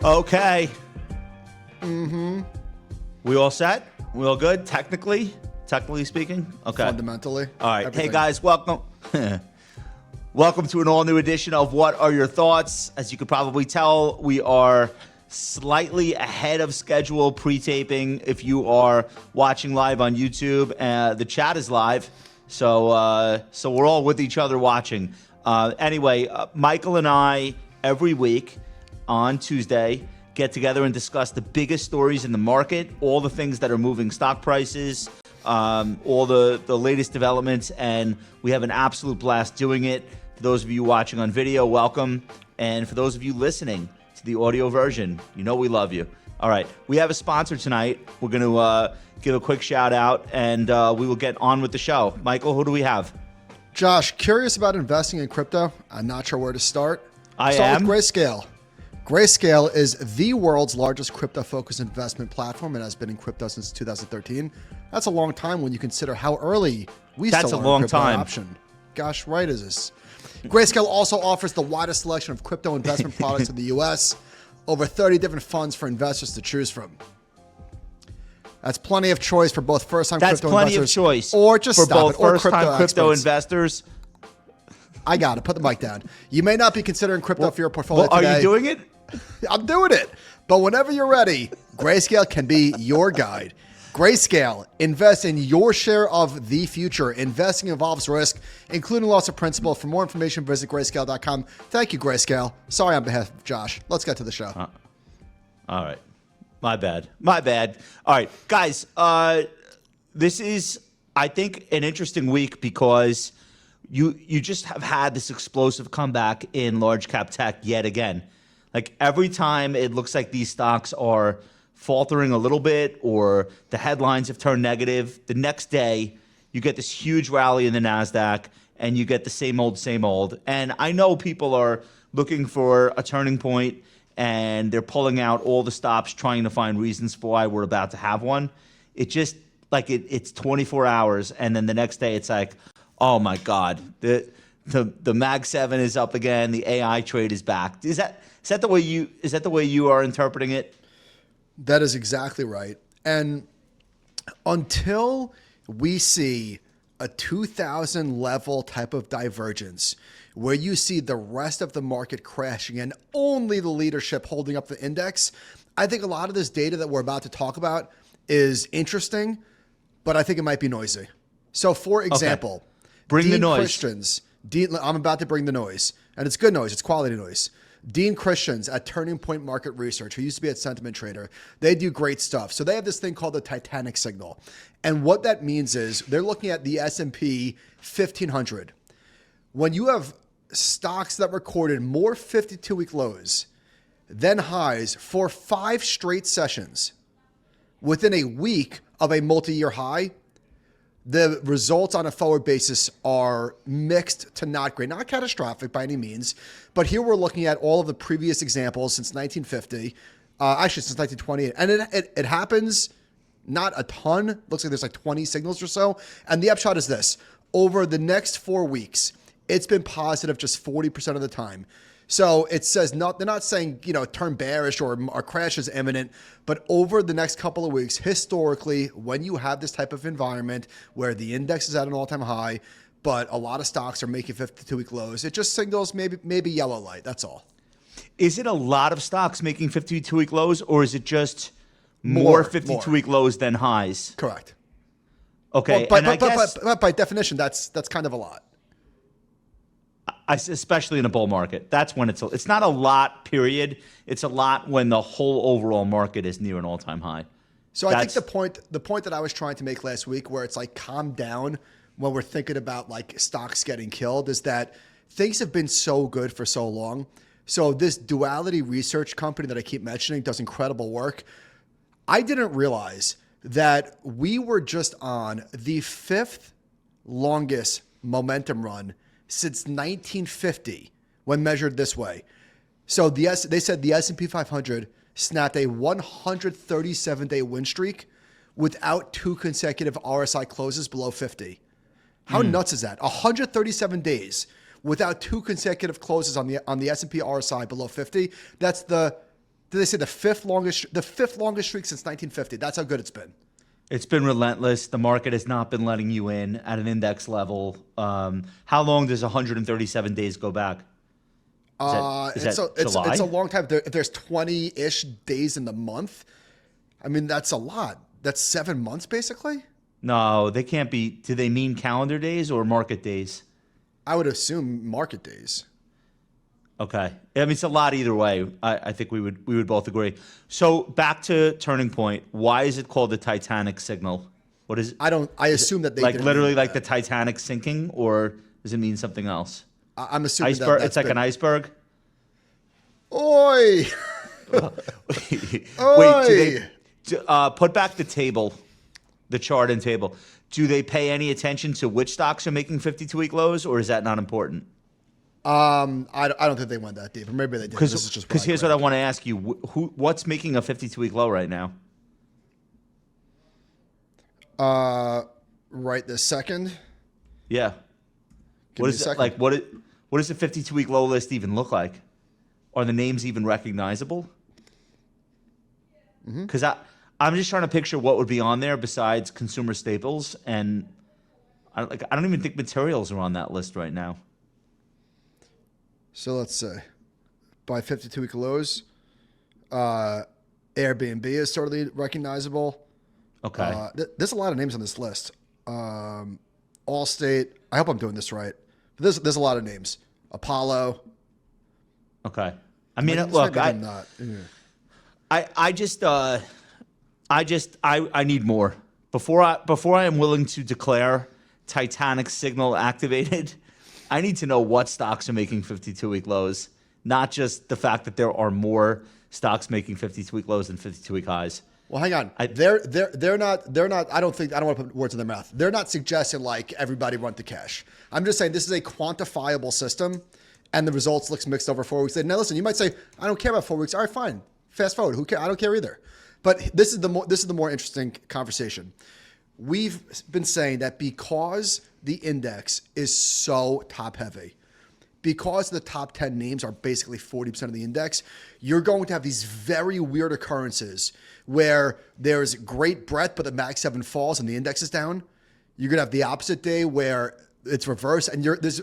Okay. We all set? We all good? Technically speaking? Okay. Fundamentally. All right. Everything. Hey, guys, welcome. Welcome to an all-new edition of What Are Your Thoughts? As you could probably tell, we are slightly ahead of schedule pre-taping. If you are watching live on YouTube, the chat is live, so we're all with each other watching. Anyway, Michael and I, every week on Tuesday, get together and discuss the biggest stories in the market, all the things that are moving stock prices, all the latest developments, and we have an absolute blast doing it. For those of you watching on video, welcome. And for those of you listening to the audio version, you know we love you. All right, we have a sponsor tonight. We're going to give a quick shout out, and we will get on with the show. Michael, who do we have? Josh, curious about investing in crypto? I'm not sure where to start. Start with Grayscale. Grayscale is the world's largest crypto-focused investment platform and has been in crypto since 2013. That's a long time when you consider how early we That's still a are long in crypto time. adoption. Gosh, right is this. Grayscale also offers the widest selection of crypto investment products in the U.S., over 30 different funds for investors to choose from. That's plenty of choice for both first-time crypto investors. That's plenty of choice or just for stop both it, or first-time crypto investors. I got it. Put the mic down. You may not be considering crypto for your portfolio Well, today. are you doing it? I'm doing it. But whenever you're ready, Grayscale can be your guide. Grayscale, invest in your share of the future. Investing involves risk, including loss of principal. For more information, visit grayscale.com. Thank you, Grayscale. Sorry on behalf of Josh. Let's get to the show. All right. My bad. All right, guys, this is, I think, an interesting week because you just have had this explosive comeback in large cap tech yet again. Like every time it looks like these stocks are faltering a little bit or the headlines have turned negative, the next day you get this huge rally in the NASDAQ and you get the same old. And I know people are looking for a turning point and they're pulling out all the stops trying to find reasons for why we're about to have one. It just like it's 24 hours and then the next day it's like, oh my God, the Mag 7 is up again, the AI trade is back. Is that the way you are interpreting it? That is exactly right. And until we see a 2000 level type of divergence where you see the rest of the market crashing and only the leadership holding up the index, I think a lot of this data that we're about to talk about is interesting, but I think it might be noisy. So for example, Bring the noise. Christians, I'm about to bring the noise, and it's good noise. It's quality noise. Dean Christians at Turning Point Market Research, who used to be at Sentiment Trader, they do great stuff. So they have this thing called the Titanic signal. And what that means is they're looking at the S&P 1500. When you have stocks that recorded more 52-week lows than highs for 5 straight sessions within a week of a multi-year high, the results on a forward basis are mixed to not great, not catastrophic by any means. But here we're looking at all of the previous examples since 1950, actually since 1928. And it happens not a ton. Looks like there's like 20 signals or so. And the upshot is this. Over the next 4 weeks, it's been positive just 40% of the time. So it says they're not saying, turn bearish or a crash is imminent, but over the next couple of weeks, historically, when you have this type of environment where the index is at an all-time high, but a lot of stocks are making 52-week lows, it just signals maybe yellow light. That's all. Is it a lot of stocks making 52-week lows, or is it just more 52-week lows than highs? Correct. Okay, well, but by definition, that's kind of a lot. Especially in a bull market. That's when it's not a lot, period. It's a lot when the whole overall market is near an all-time high. So I think the point that I was trying to make last week where it's like calm down when we're thinking about like stocks getting killed is that things have been so good for so long. So this duality research company that I keep mentioning does incredible work. I didn't realize that we were just on the 5th longest momentum run since 1950 when measured this way. So they said the S&P 500 snapped a 137-day win streak without 2 consecutive RSI closes below 50. How nuts is that? 137 days without 2 consecutive closes on the S&P RSI below 50. That's the did they say the fifth longest streak since 1950? That's how good it's been. It's been relentless. The market has not been letting you in at an index level. How long does 137 days go back? Is that July? It's a long time. If there's 20-ish days in the month, I mean, that's a lot. That's 7 months, basically. No, they can't be. Do they mean calendar days or market days? I would assume market days. Okay. I mean, it's a lot either way. I think we would both agree. So back to Turning Point. Why is it called the Titanic signal? What is it? I assume that they like didn't literally mean like that. the Titanic sinking, or does it mean something else? I'm assuming Iceberg. that It's like an iceberg. Oi! Wait, put back the table, the chart and table. Do they pay any attention to which stocks are making 52-week lows, or is that not important? I don't think they went that deep. Or maybe they did. This is just Because here's what I want to ask you: what's making a 52-week low right now? Right this second. Yeah. What is it like? What does the 52-week low list even look like? Are the names even recognizable? Because I'm just trying to picture what would be on there besides consumer staples, and I don't even think materials are on that list right now. So let's say by 52-week lows, Airbnb is totally recognizable. Okay. There's a lot of names on this list. Allstate. I hope I'm doing this right. But there's a lot of names. Apollo. Okay. I mean, Maybe look, I'm not. Yeah. I need more before I am willing to declare Titanic signal activated. I need to know what stocks are making 52-week lows, not just the fact that there are more stocks making 52-week lows than 52-week highs. Well, hang on. They're not. I don't want to put words in their mouth. They're not suggesting like everybody run to cash. I'm just saying this is a quantifiable system, and the results looks mixed over 4 weeks. Now, listen, you might say I don't care about 4 weeks. All right, fine. Fast forward. Who cares? I don't care either. But this is the more interesting conversation. We've been saying that because the index is so top heavy, because the top 10 names are basically 40% of the index, you're going to have these very weird occurrences where there's great breadth, but the Mag 7 falls and the index is down. You're going to have the opposite day where it's reversed, and there's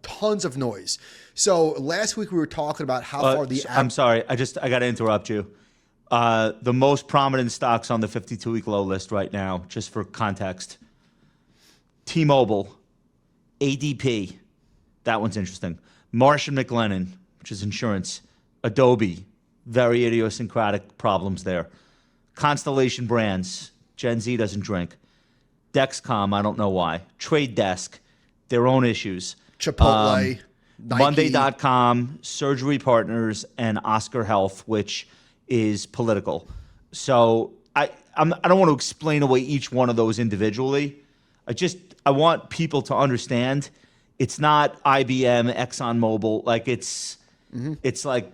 tons of noise. So last week we were talking about how far the... I'm sorry. I got to interrupt you. The most prominent stocks on the 52-week low list right now, just for context, T-Mobile, ADP, that one's interesting. Marsh & McLennan, which is insurance. Adobe, very idiosyncratic problems there. Constellation Brands, Gen Z doesn't drink. Dexcom, I don't know why. Trade Desk, their own issues. Chipotle, Nike. Monday.com, Surgery Partners, and Oscar Health, which is political. So I don't want to explain away each one of those individually. I want people to understand it's not IBM, ExxonMobil. Like it's like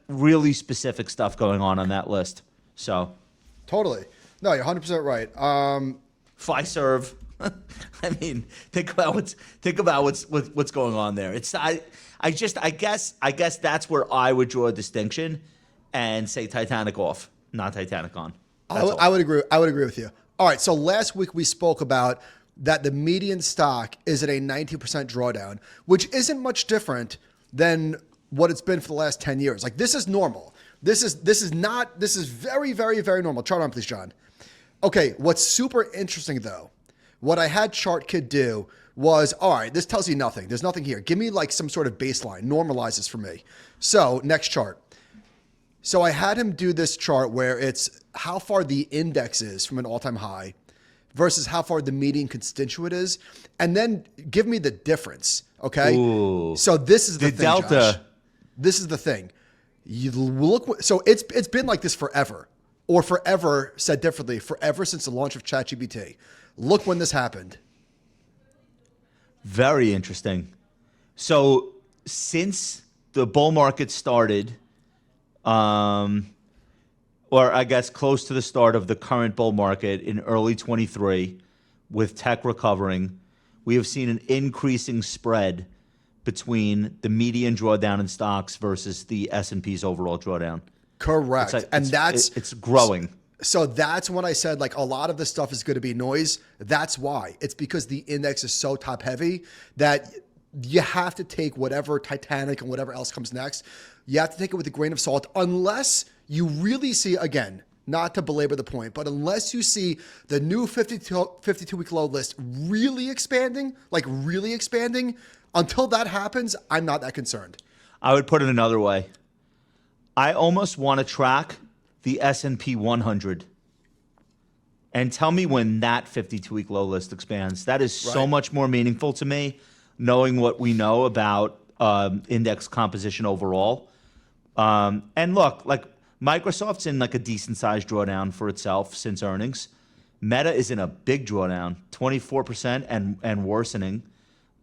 really specific stuff going on that list. So Totally. No, you're 100% right. Fiserv. I mean, think about what's going on there. I guess that's where I would draw a distinction and say Titanic off, not Titanic on. I would agree. I would agree with you. All right. So last week we spoke about that the median stock is at a 90% drawdown, which isn't much different than what it's been for the last 10 years. Like this is normal. This is very, very, very normal. Chart on, please, John. Okay. What's super interesting though, what I had Chart Kid do was, all right, this tells you nothing. There's nothing here. Give me like some sort of baseline. Normalize this for me. So next chart. So I had him do this chart where it's how far the index is from an all-time high versus how far the median constituent is, and then give me the difference, okay? Ooh. So this is the thing, delta. Josh. This is the thing. You look. So it's been like this forever, or forever, said differently, forever since the launch of ChatGPT. Look when this happened. Very interesting. So since the bull market started, or I guess close to the start of the current bull market in early 23, with tech recovering, we have seen an increasing spread between the median drawdown in stocks versus the S&P's overall drawdown. Correct. It's growing. So that's when I said like a lot of this stuff is going to be noise. That's why. It's because the index is so top heavy that you have to take whatever Titanic and whatever else comes next. You have to take it with a grain of salt unless you really see, again, not to belabor the point, but unless you see the new 52-week low list really expanding, until that happens, I'm not that concerned. I would put it another way. I almost want to track the S&P 100 and tell me when that 52-week low list expands. That is so much more meaningful to me, knowing what we know about index composition overall. And look, like Microsoft's in like a decent sized drawdown for itself since earnings. Meta is in a big drawdown, 24% and worsening.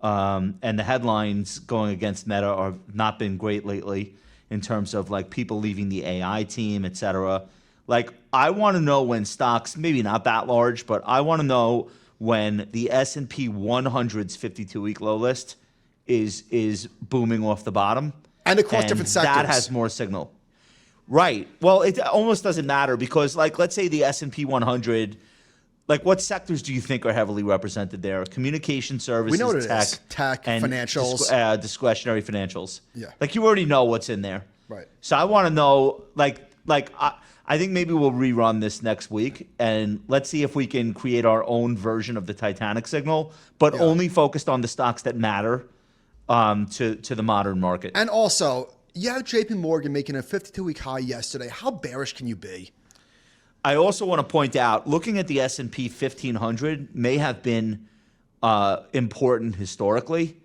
And the headlines going against Meta are not been great lately in terms of like people leaving the AI team, et cetera. Like I want to know when stocks, maybe not that large, but I want to know when the S&P 100's 52-week low list is booming off the bottom. And across different sectors. That has more signal. Right. Well, it almost doesn't matter because like let's say the S&P 100, like what sectors do you think are heavily represented there? Communication services, we know what it tech, is. Tech, and financials. Discretionary financials. Yeah. Like you already know what's in there. Right. So I want to know, I think maybe we'll rerun this next week and let's see if we can create our own version of the Titanic signal, but only focused on the stocks that matter to the modern market. And also, you have JP Morgan making a 52-week high yesterday. How bearish can you be? I also want to point out, looking at the S&P 1500 may have been important historically.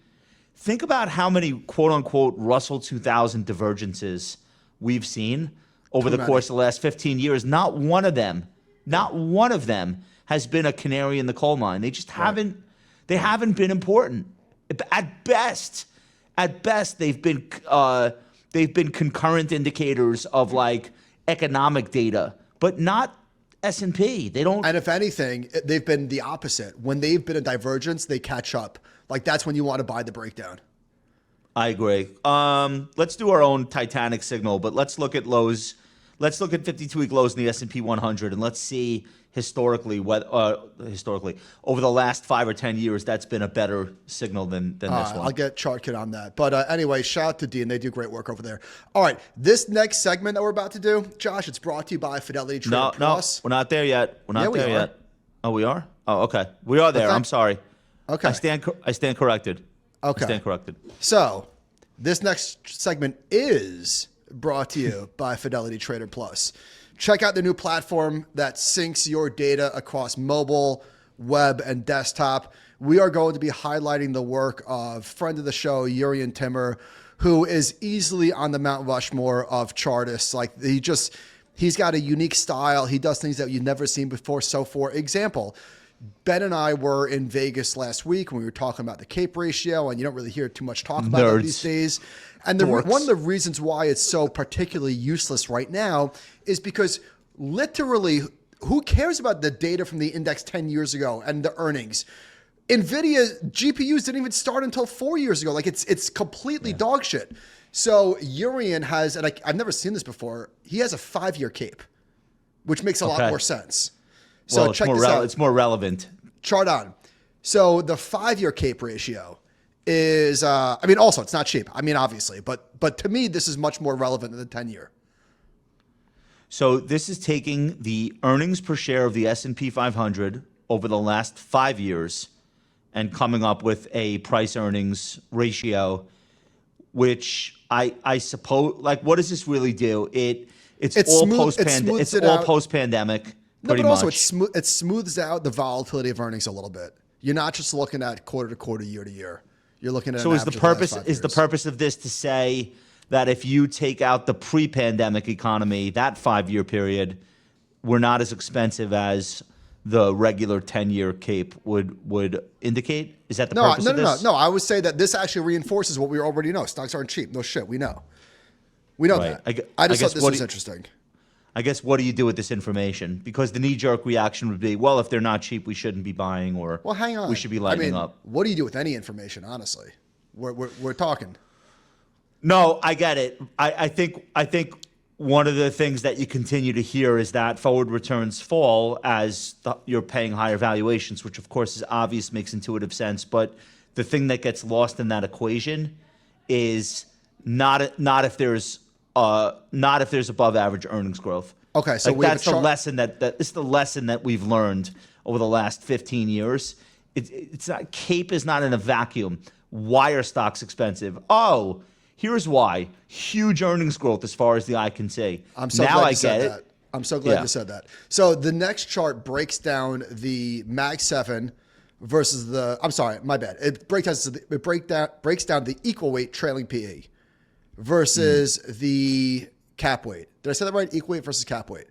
Think about how many quote-unquote Russell 2000 divergences we've seen over the course of the last 15 years. Not one of them has been a canary in the coal mine. They just haven't been important. At best, they've been concurrent indicators of like economic data, but not S&P. They don't. And if anything, they've been the opposite. When they've been a divergence, they catch up. Like that's when you want to buy the breakdown. I agree. Let's do our own Titanic signal, but let's look at lows. Let's look at 52-week lows in the S&P 100, and let's see historically over the last 5 or 10 years, that's been a better signal than this one. I'll get Chart Kit on that. But anyway, shout out to Dean. They do great work over there. All right, this next segment that we're about to do, Josh, it's brought to you by Fidelity Trader Plus. No, we're not there yet. We're not there yet. Oh, we are? Oh, okay. We are there. I'm sorry. Okay. I stand corrected. Okay. I stand corrected. So this next segment is brought to you by Fidelity Trader Plus. Check out the new platform that syncs your data across mobile, web, and desktop. We are going to be highlighting the work of friend of the show, Urian Timmer, who is easily on the Mount Rushmore of chartists. Like he's got a unique style. He does things that you've never seen before. So for example, Ben and I were in Vegas last week when we were talking about the CAPE ratio, and you don't really hear too much talk about that these days. And one of the reasons why it's so particularly useless right now is because literally, who cares about the data from the index 10 years ago and the earnings? NVIDIA GPUs didn't even start until 4 years ago. Like it's completely dog shit. So Urian has, and I've never seen this before, he has a 5-year CAPE, which makes a lot more sense. So well, check this out. It's more relevant. Chart on. So the 5-year CAPE ratio is, also it's not cheap. I mean, obviously, but to me, this is much more relevant than the 10-year. So this is taking the earnings per share of the S&P 500 over the last 5 years and coming up with a price earnings ratio, which I suppose, like, what does this really do? It's all post-pandemic. No, but also it smooths out the volatility of earnings a little bit. You're not just looking at quarter to quarter, year to year. You're looking at. So is the purpose of this to say that if you take out the pre-pandemic economy, that 5-year period, we're not as expensive as the regular 10-year CAPE would indicate? Is that the purpose of this? No. I would say that this actually reinforces what we already know. Stocks aren't cheap. No shit. We know. We know that. I just thought this was interesting. I guess what do you do with this information? Because the knee-jerk reaction would be, well, if they're not cheap, we shouldn't be buying, or hang on. We should be lightening up. What do you do with any information, honestly? We're talking. No, I get it. I think one of the things that you continue to hear is that forward returns fall as you're paying higher valuations, which of course is obvious, makes intuitive sense. But the thing that gets lost in that equation is not if there's above average earnings growth. Okay, so like that's the lesson it's the lesson that we've learned over the last 15 years. It's not, CAPE is not in a vacuum. Why are stocks expensive? Oh, here's why. Huge earnings growth as far as the eye can see. I'm so glad you said that. I'm so glad you said that. So the next chart breaks down the Mag 7 versus the, I'm sorry, my bad. It breaks down the equal weight trailing PE versus the cap weight. Did I say that right? Equal weight versus cap weight.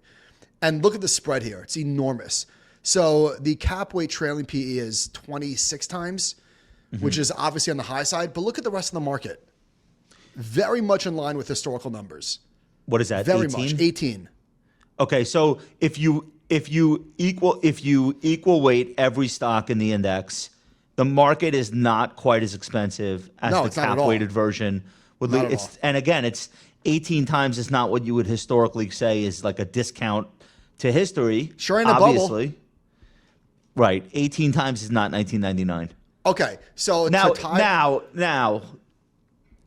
And look at the spread here. It's enormous. So the cap weight trailing PE is 26 times, which is obviously on the high side. But look at the rest of the market. Very much in line with historical numbers. What is that? Very 18? much. 18. Okay, so if you equal weight every stock in the index, the market is not quite as expensive as the cap weighted version. And again, it's 18 times is not what you would historically say is like a discount to history. Sure ain't a obviously. bubble. Right. 18 times is not 1999. Okay. So now,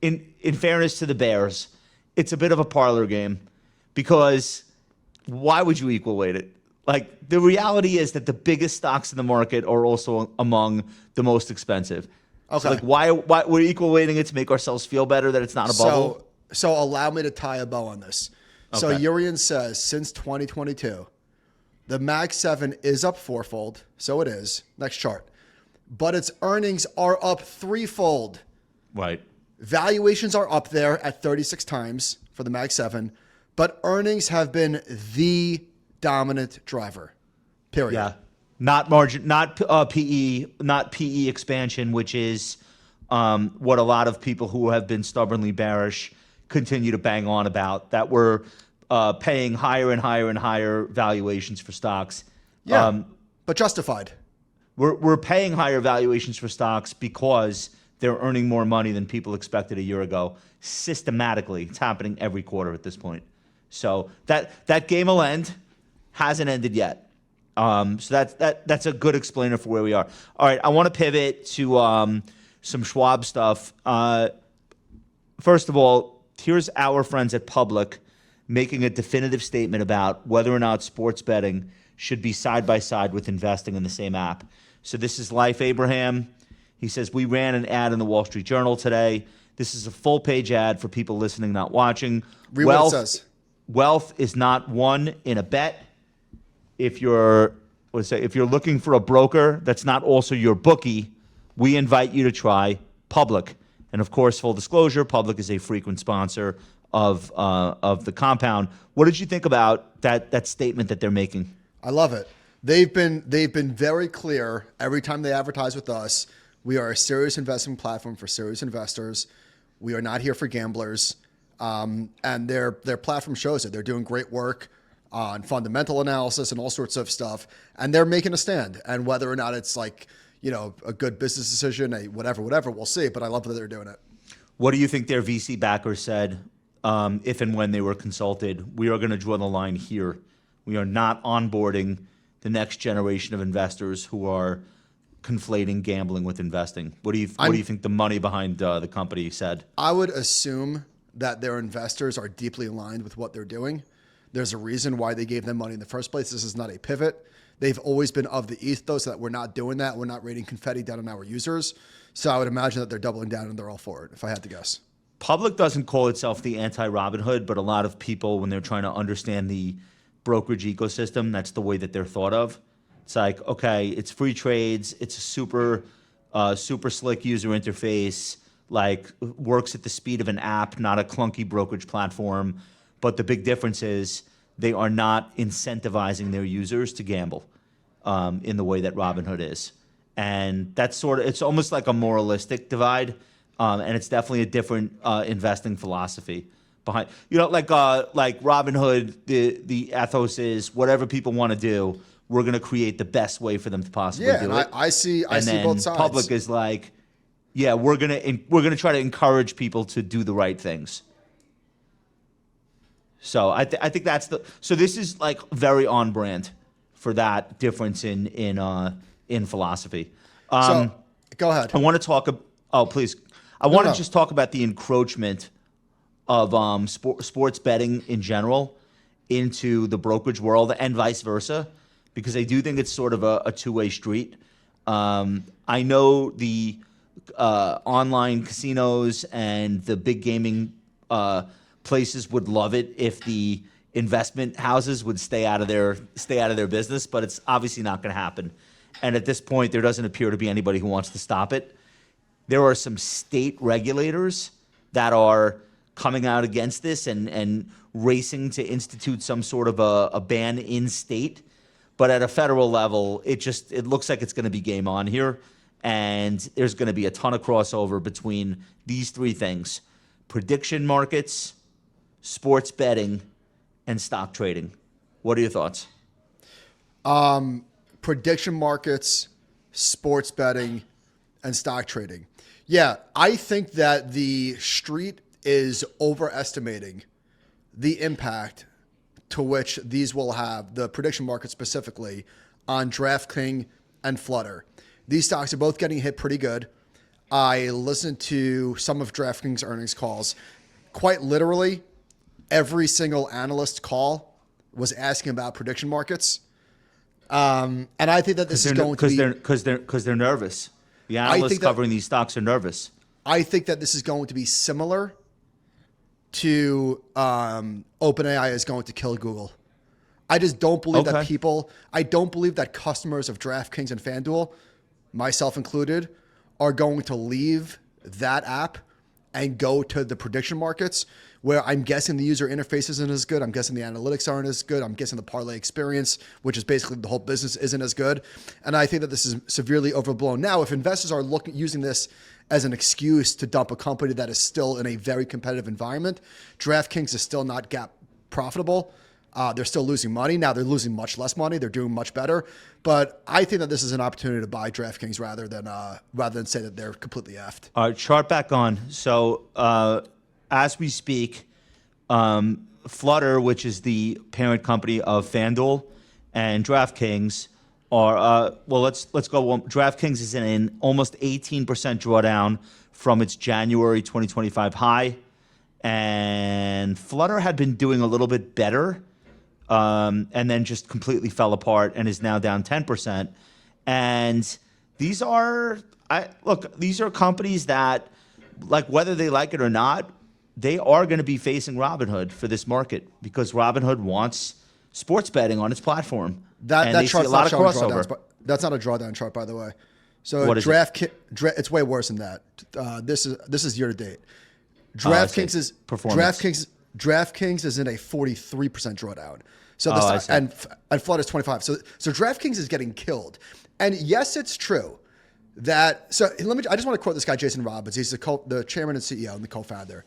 in fairness to the Bears, it's a bit of a parlor game because why would you equal weight it? Like, the reality is that the biggest stocks in the market are also among the most expensive. Okay. So like why we're equal weighting it to make ourselves feel better that it's not a bubble? So allow me to tie a bow on this. Okay. So Urian says since 2022, the Mag 7 is up fourfold. So it is. Next chart. But its earnings are up threefold. Right. Valuations are up there at 36 times for the Mag 7, but earnings have been the dominant driver. Period. Yeah. Not margin, not PE expansion, which is what a lot of people who have been stubbornly bearish continue to bang on about, that we're paying higher and higher and higher valuations for stocks. Yeah, but justified. We're paying higher valuations for stocks because they're earning more money than people expected a year ago. Systematically, it's happening every quarter at this point. So that game will end. Hasn't ended yet. So that's a good explainer for where we are. All right, I want to pivot to some Schwab stuff. First of all, here's our friends at Public making a definitive statement about whether or not sports betting should be side by side with investing in the same app. So this is Life Abraham. He says, we ran an ad in the Wall Street Journal today. This is a full page ad for people listening, not watching. Read what it says. Wealth is not won in a bet. If you're looking for a broker that's not also your bookie, we invite you to try Public. And of course, full disclosure, Public is a frequent sponsor of the compound. What did you think about that statement that they're making? I love it. They've been very clear every time they advertise with us. We are a serious investment platform for serious investors. We are not here for gamblers. And their platform shows it. They're doing great work on fundamental analysis and all sorts of stuff. And they're making a stand. And whether or not it's like, a good business decision, whatever, we'll see. But I love that they're doing it. What do you think their VC backers said if and when they were consulted? We are going to draw the line here. We are not onboarding the next generation of investors who are conflating gambling with investing. What do you think the money behind the company said? I would assume that their investors are deeply aligned with what they're doing. There's a reason why they gave them money in the first place. This is not a pivot. They've always been of the ethos that we're not doing that. We're not raining confetti down on our users. So I would imagine that they're doubling down and they're all for it, if I had to guess. Public doesn't call itself the anti-Robinhood, but a lot of people, when they're trying to understand the brokerage ecosystem, that's the way that they're thought of. It's like, okay, it's free trades. It's a super slick user interface, like works at the speed of an app, not a clunky brokerage platform. But the big difference is they are not incentivizing their users to gamble in the way that Robinhood is. And that's it's almost like a moralistic divide. And it's definitely a different investing philosophy behind, like Robinhood, the ethos is whatever people want to do, we're going to create the best way for them to possibly do it. I see both sides. Public is like, yeah, we're going to try to encourage people to do the right things. So I think that's so this is like very on brand for that difference in philosophy. So go ahead. I want to talk. Oh, please. I want to just talk about the encroachment of sports betting in general into the brokerage world and vice versa, because I do think it's sort of a two-way street. I know the online casinos and the big gaming places would love it if the investment houses would stay out of their business, but it's obviously not going to happen. And at this point, there doesn't appear to be anybody who wants to stop it. There are some state regulators that are coming out against this and racing to institute some sort of a ban in state. But at a federal level, it looks like it's going to be game on here. And there's going to be a ton of crossover between these three things: prediction markets, sports betting, and stock trading. What are your thoughts? Prediction markets, sports betting, and stock trading. Yeah, I think that the street is overestimating the impact to which these will have, the prediction market specifically, on DraftKings and Flutter. These stocks are both getting hit pretty good. I listened to some of DraftKings earnings calls. Quite literally, every single analyst call was asking about prediction markets. And I think that this is going to be... Because they're nervous. The analysts covering these stocks are nervous. I think that this is going to be similar to OpenAI is going to kill Google. I just don't believe that I don't believe that customers of DraftKings and FanDuel, myself included, are going to leave that app and go to the prediction markets, where I'm guessing the user interface isn't as good. I'm guessing the analytics aren't as good. I'm guessing the parlay experience, which is basically the whole business, isn't as good. And I think that this is severely overblown. Now, if investors are using this as an excuse to dump a company that is still in a very competitive environment, DraftKings is still not GAAP profitable. They're still losing money. Now they're losing much less money. They're doing much better. But I think that this is an opportunity to buy DraftKings rather than say that they're completely effed. All right, chart back on. So as we speak, Flutter, which is the parent company of FanDuel, and DraftKings are let's go. DraftKings is in an almost 18% drawdown from its January 2025 high, and Flutter had been doing a little bit better. And then just completely fell apart and is now down 10%. And these are companies that, like, whether they like it or not, they are going to be facing Robinhood for this market, because Robinhood wants sports betting on its platform. That chart's not showing drawdowns, but that's not a drawdown chart, by the way. So what is it? It's way worse than that. This is year to date. DraftKings is performance. DraftKings is in a 43% drawdown. So and Flutter is 25. So DraftKings is getting killed. And yes, it's true that. So I just want to quote this guy, Jason Robbins. He's the chairman and CEO and the co-founder.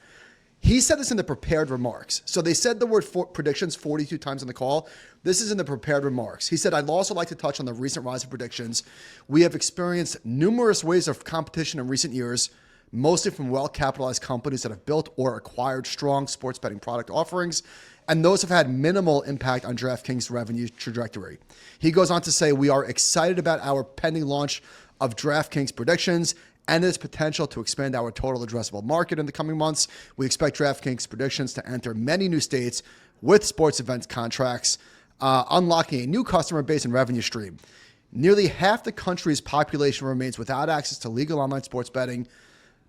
He said this in the prepared remarks. So they said the word predictions 42 times on the call. This is in the prepared remarks. He said, "I'd also like to touch on the recent rise of predictions. We have experienced numerous waves of competition in recent years, mostly from well-capitalized companies that have built or acquired strong sports betting product offerings, and those have had minimal impact on DraftKings' revenue trajectory." He goes on to say, "We are excited about our pending launch of DraftKings Predictions and its potential to expand our total addressable market in the coming months. We expect DraftKings Predictions to enter many new states with sports event contracts, unlocking a new customer base and revenue stream. Nearly half the country's population remains without access to legal online sports betting,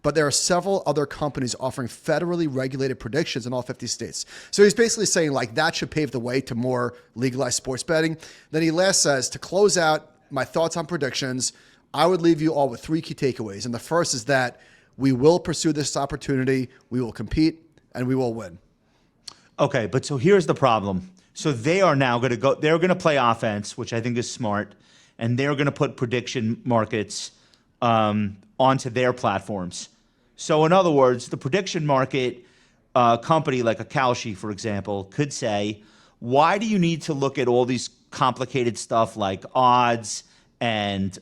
but there are several other companies offering federally regulated predictions in all 50 states." So he's basically saying, like, that should pave the way to more legalized sports betting. Then he last says, "To close out my thoughts on predictions, I would leave you all with 3 key takeaways. And the first is that we will pursue this opportunity, we will compete, and we will win." Okay, but so here's the problem. So they are now going to go, they're going to play offense, which I think is smart, and they're going to put prediction markets onto their platforms. So in other words, the prediction market company like a Kalshi, for example, could say, why do you need to look at all these complicated stuff like odds and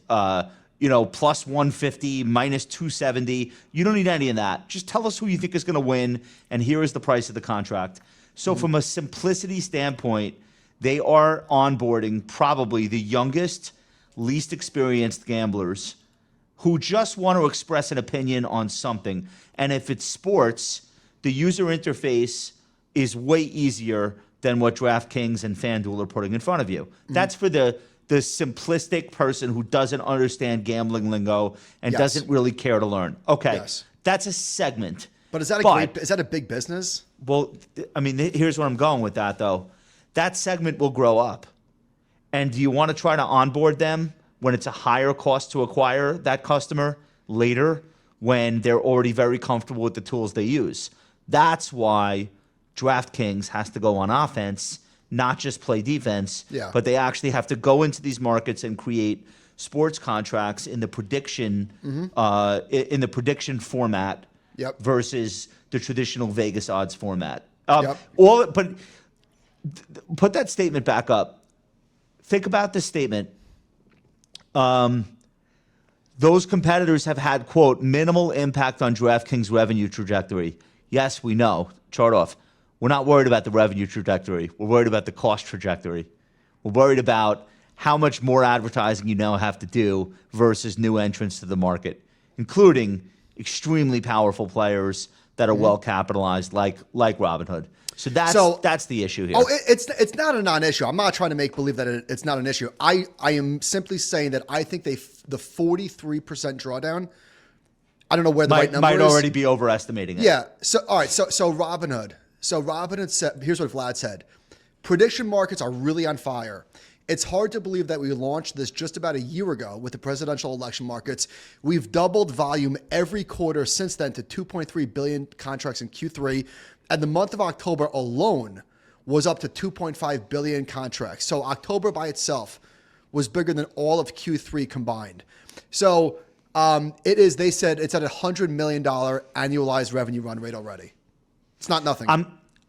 plus 150, minus 270. You don't need any of that. Just tell us who you think is going to win, and here is the price of the contract. So from a simplicity standpoint, they are onboarding probably the youngest, least experienced gamblers who just want to express an opinion on something. And if it's sports, the user interface is way easier than what DraftKings and FanDuel are putting in front of you. That's for the simplistic person who doesn't understand gambling lingo and doesn't really care to learn. Okay, that's a segment. But is that a big business? Well, I mean, here's where I'm going with that, though. That segment will grow up. And do you want to try to onboard them when it's a higher cost to acquire that customer later when they're already very comfortable with the tools they use? That's why DraftKings has to go on offense, not just play defense, but they actually have to go into these markets and create sports contracts in the prediction format versus the traditional Vegas odds format. But put that statement back up. Think about this statement. Those competitors have had, quote, minimal impact on DraftKings' revenue trajectory. Yes, we know. Chart off. We're not worried about the revenue trajectory. We're worried about the cost trajectory. We're worried about how much more advertising you now have to do versus new entrants to the market, including extremely powerful players that are well capitalized, like Robinhood. So that's the issue here. Oh, it's not a non-issue. I'm not trying to make believe that it's not an issue. I am simply saying that I think the 43% drawdown. I don't know where the right number might is. already be overestimating it. Yeah. So all right. So Robinhood. So Robinhood said. Here's what Vlad said. Prediction markets are really on fire. It's hard to believe that we launched this just about a year ago with the presidential election markets. We've doubled volume every quarter since then to 2.3 billion contracts in Q3. And the month of October alone was up to 2.5 billion contracts. So October by itself was bigger than all of Q3 combined. So it is, they said it's at $100 million annualized revenue run rate already. It's not nothing.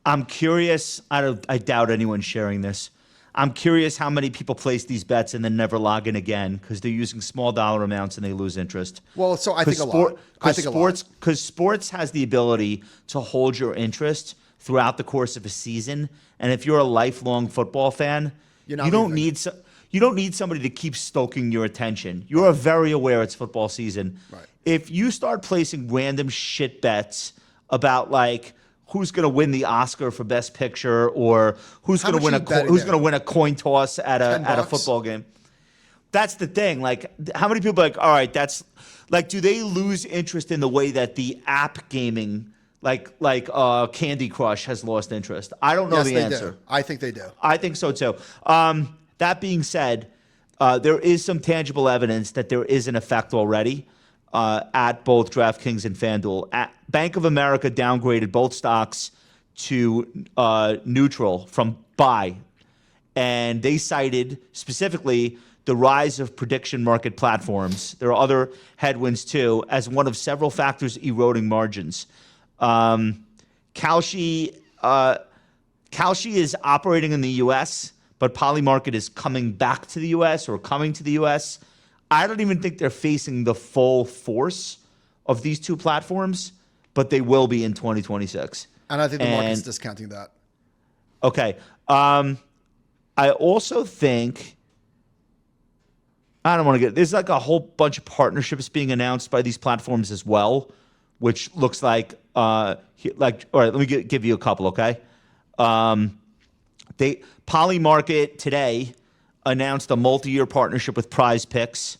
I'm curious. I doubt anyone's sharing this. I'm curious how many people place these bets and then never log in again because they're using small dollar amounts and they lose interest. Well, so I think a lot. Because sports has the ability to hold your interest throughout the course of a season. And if you're a lifelong football fan, you don't need somebody to keep stoking your attention. You are very aware it's football season. Right. If you start placing random shit bets about like who's going to win the Oscar for Best Picture, or who's going to win a coin toss at a football game. That's the thing. Like, how many people are like, all right, that's like, do they lose interest in the way that the app gaming, like Candy Crush, has lost interest? I don't know the answer. Do. I think they do. I think so too. That being said, there is some tangible evidence that there is an effect already. At both DraftKings and FanDuel. Bank of America downgraded both stocks to neutral from buy. And they cited specifically the rise of prediction market platforms. There are other headwinds too, as one of several factors eroding margins. Kalshi is operating in the U.S., but Polymarket is coming back to the U.S. or coming to the U.S. I don't even think they're facing the full force of these two platforms, but they will be in 2026. And I think the market's discounting that. Okay. I also think, I don't want to there's like a whole bunch of partnerships being announced by these platforms as well, which looks like, all right, let me give you a couple, okay? Polymarket today announced a multi-year partnership with Prize Picks,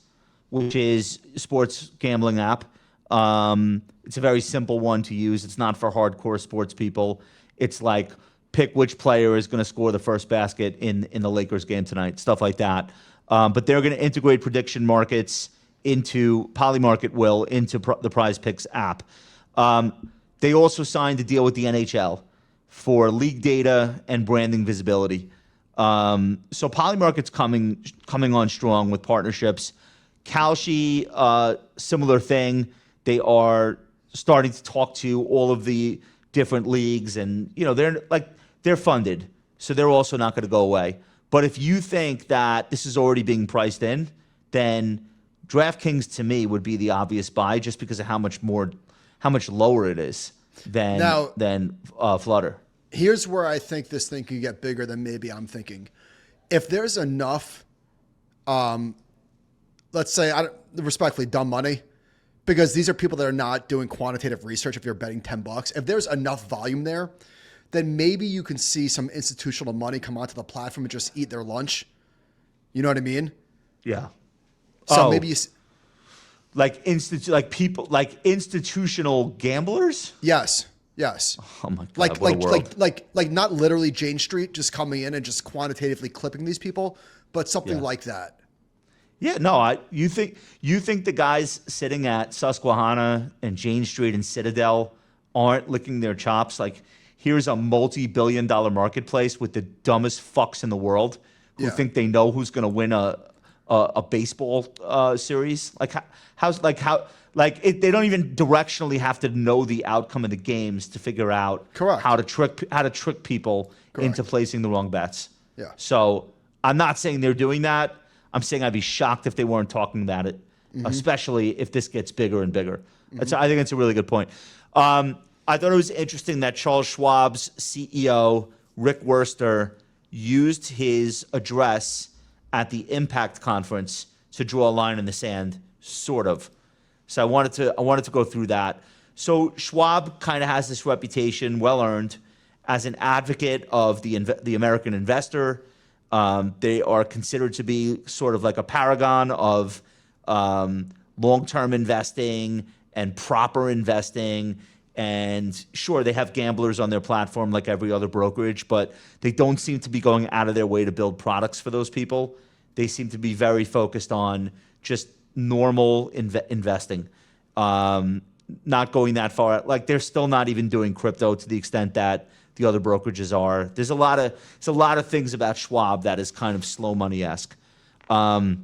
which is a sports gambling app. It's a very simple one to use. It's not for hardcore sports people. It's like pick which player is going to score the first basket in the Lakers game tonight, stuff like that. But they're going to integrate prediction markets into Polymarket into the Prize Picks app. They also signed a deal with the NHL for league data and branding visibility. So Polymarket's coming on strong with partnerships. Kalshi, similar thing. They are starting to talk to all of the different leagues, and they're funded, so they're also not going to go away. But if you think that this is already being priced in, then DraftKings to me would be the obvious buy just because of how much lower it is than Flutter. Here's where I think this thing could get bigger than maybe I'm thinking. If there's enough, let's say, respectfully, dumb money, because these are people that are not doing quantitative research if you're betting $10. If there's enough volume there, then maybe you can see some institutional money come onto the platform and just eat their lunch. You know what I mean? Yeah. So maybe you... Like institutional gamblers? Yes. Oh my God, what a world. Like not literally Jane Street just coming in and just quantitatively clipping these people, but something like that. Yeah, no, you think the guys sitting at Susquehanna and Jane Street and Citadel aren't licking their chops? Like, here's a multi-billion-dollar marketplace with the dumbest fucks in the world who think they know who's going to win a baseball series. They don't even directionally have to know the outcome of the games to figure out how to trick people into placing the wrong bets. Yeah. So I'm not saying they're doing that. I'm saying I'd be shocked if they weren't talking about it, especially if this gets bigger and bigger. I think it's a really good point. I thought it was interesting that Charles Schwab's CEO, Rick Wurster, used his address at the Impact Conference to draw a line in the sand, sort of. So I wanted to go through that. So Schwab kind of has this reputation, well earned, as an advocate of the American investor. They are considered to be sort of like a paragon of long-term investing and proper investing. And sure, they have gamblers on their platform like every other brokerage, but they don't seem to be going out of their way to build products for those people. They seem to be very focused on just normal investing, not going that far. Like, they're still not even doing crypto to the extent that the other brokerages are. There's a lot of things about Schwab that is kind of slow money-esque. The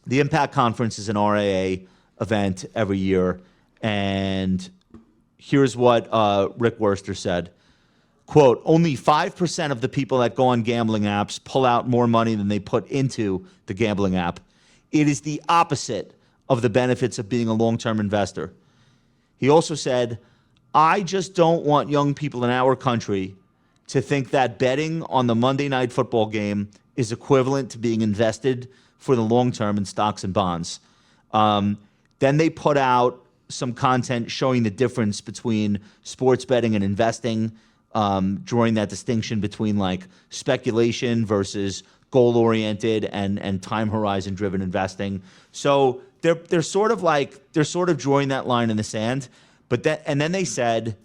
Impact Conference is an RAA event every year, and here's what Rick Wurster said. Quote, only 5% of the people that go on gambling apps pull out more money than they put into the gambling app. It is the opposite of the benefits of being a long-term investor. He also said, I just don't want young people in our country to think that betting on the Monday Night Football game is equivalent to being invested for the long term in stocks and bonds. Then they put out some content showing the difference between sports betting and investing, drawing that distinction between like speculation versus goal-oriented and time horizon-driven investing. So they're sort of drawing that line in the sand. And then they said,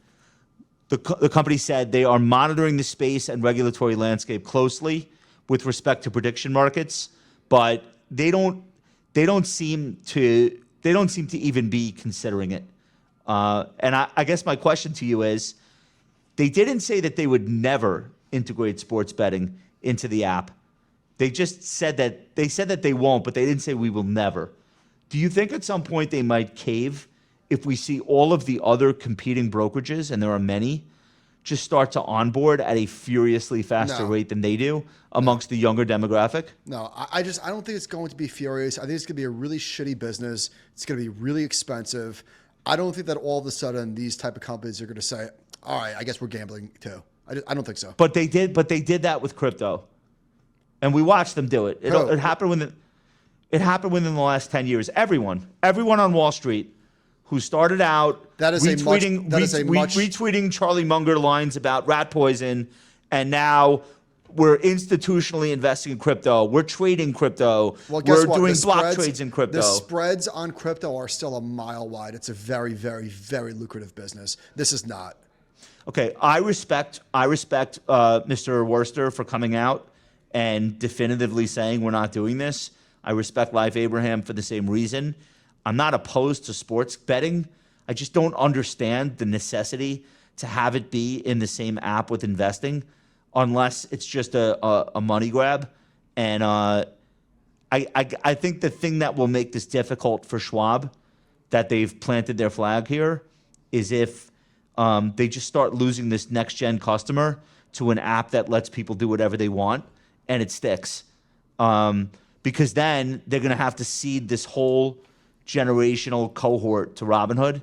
the company said they are monitoring the space and regulatory landscape closely with respect to prediction markets, but they don't seem to even be considering it. And I guess my question to you is, they didn't say that they would never integrate sports betting into the app. They just said that they won't, but they didn't say we will never. Do you think at some point they might cave if we see all of the other competing brokerages, and there are many, just start to onboard at a furiously faster rate than they do amongst the younger demographic? No, I don't think it's going to be furious. I think it's going to be a really shitty business. It's going to be really expensive. I don't think that all of a sudden these type of companies are going to say, all right, I guess we're gambling too. I don't think so. But they did that with crypto. And we watched them do it. It happened within the last 10 years. Everyone on Wall Street who started out retweeting Charlie Munger lines about rat poison, and now we're institutionally investing in crypto. We're trading crypto. Well, guess what? Doing block trades in crypto. The spreads on crypto are still a mile wide. It's a very, very, very lucrative business. This is not. Okay, I respect Mr. Wurster for coming out and definitively saying we're not doing this. I respect Live Abraham for the same reason. I'm not opposed to sports betting. I just don't understand the necessity to have it be in the same app with investing, unless it's just a money grab. And I think the thing that will make this difficult for Schwab, that they've planted their flag here, is if they just start losing this next-gen customer to an app that lets people do whatever they want, and it sticks. because then they're going to have to seed this whole generational cohort to Robinhood.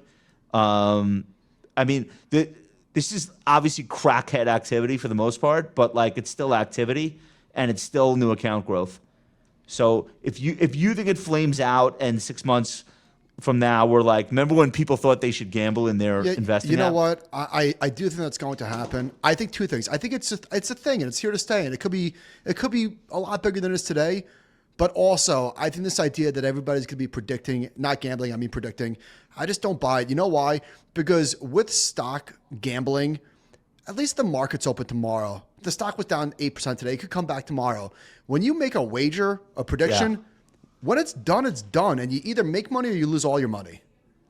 I mean, this is obviously crackhead activity for the most part, but like it's still activity and it's still new account growth. So if you think it flames out and 6 months from now we're like, remember when people thought they should gamble in their investing? You know app? what? I do think that's going to happen. I think two things. I think it's a thing and it's here to stay, and it could be a lot bigger than it is today. But also, I think this idea that everybody's going to be predicting, not gambling, I mean predicting, I just don't buy it. You know why? Because with stock gambling, at least the market's open tomorrow. If the stock was down 8% today, it could come back tomorrow. When you make a wager, a prediction, when it's done, and you either make money or you lose all your money.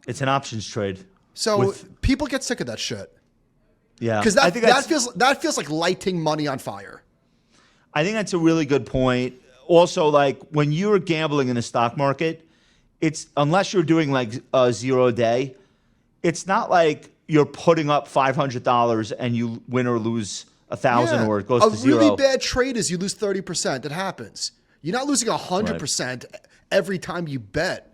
It's an options trade. So people get sick of that shit. Yeah. Because that feels like lighting money on fire. I think that's a really good point. Also, like when you're gambling in the stock market, it's unless you're doing like a 0 day, it's not like you're putting up $500 and you win or lose 1,000 or it goes to zero. A really bad trade is you lose 30%. It happens. You're not losing 100% every time you bet.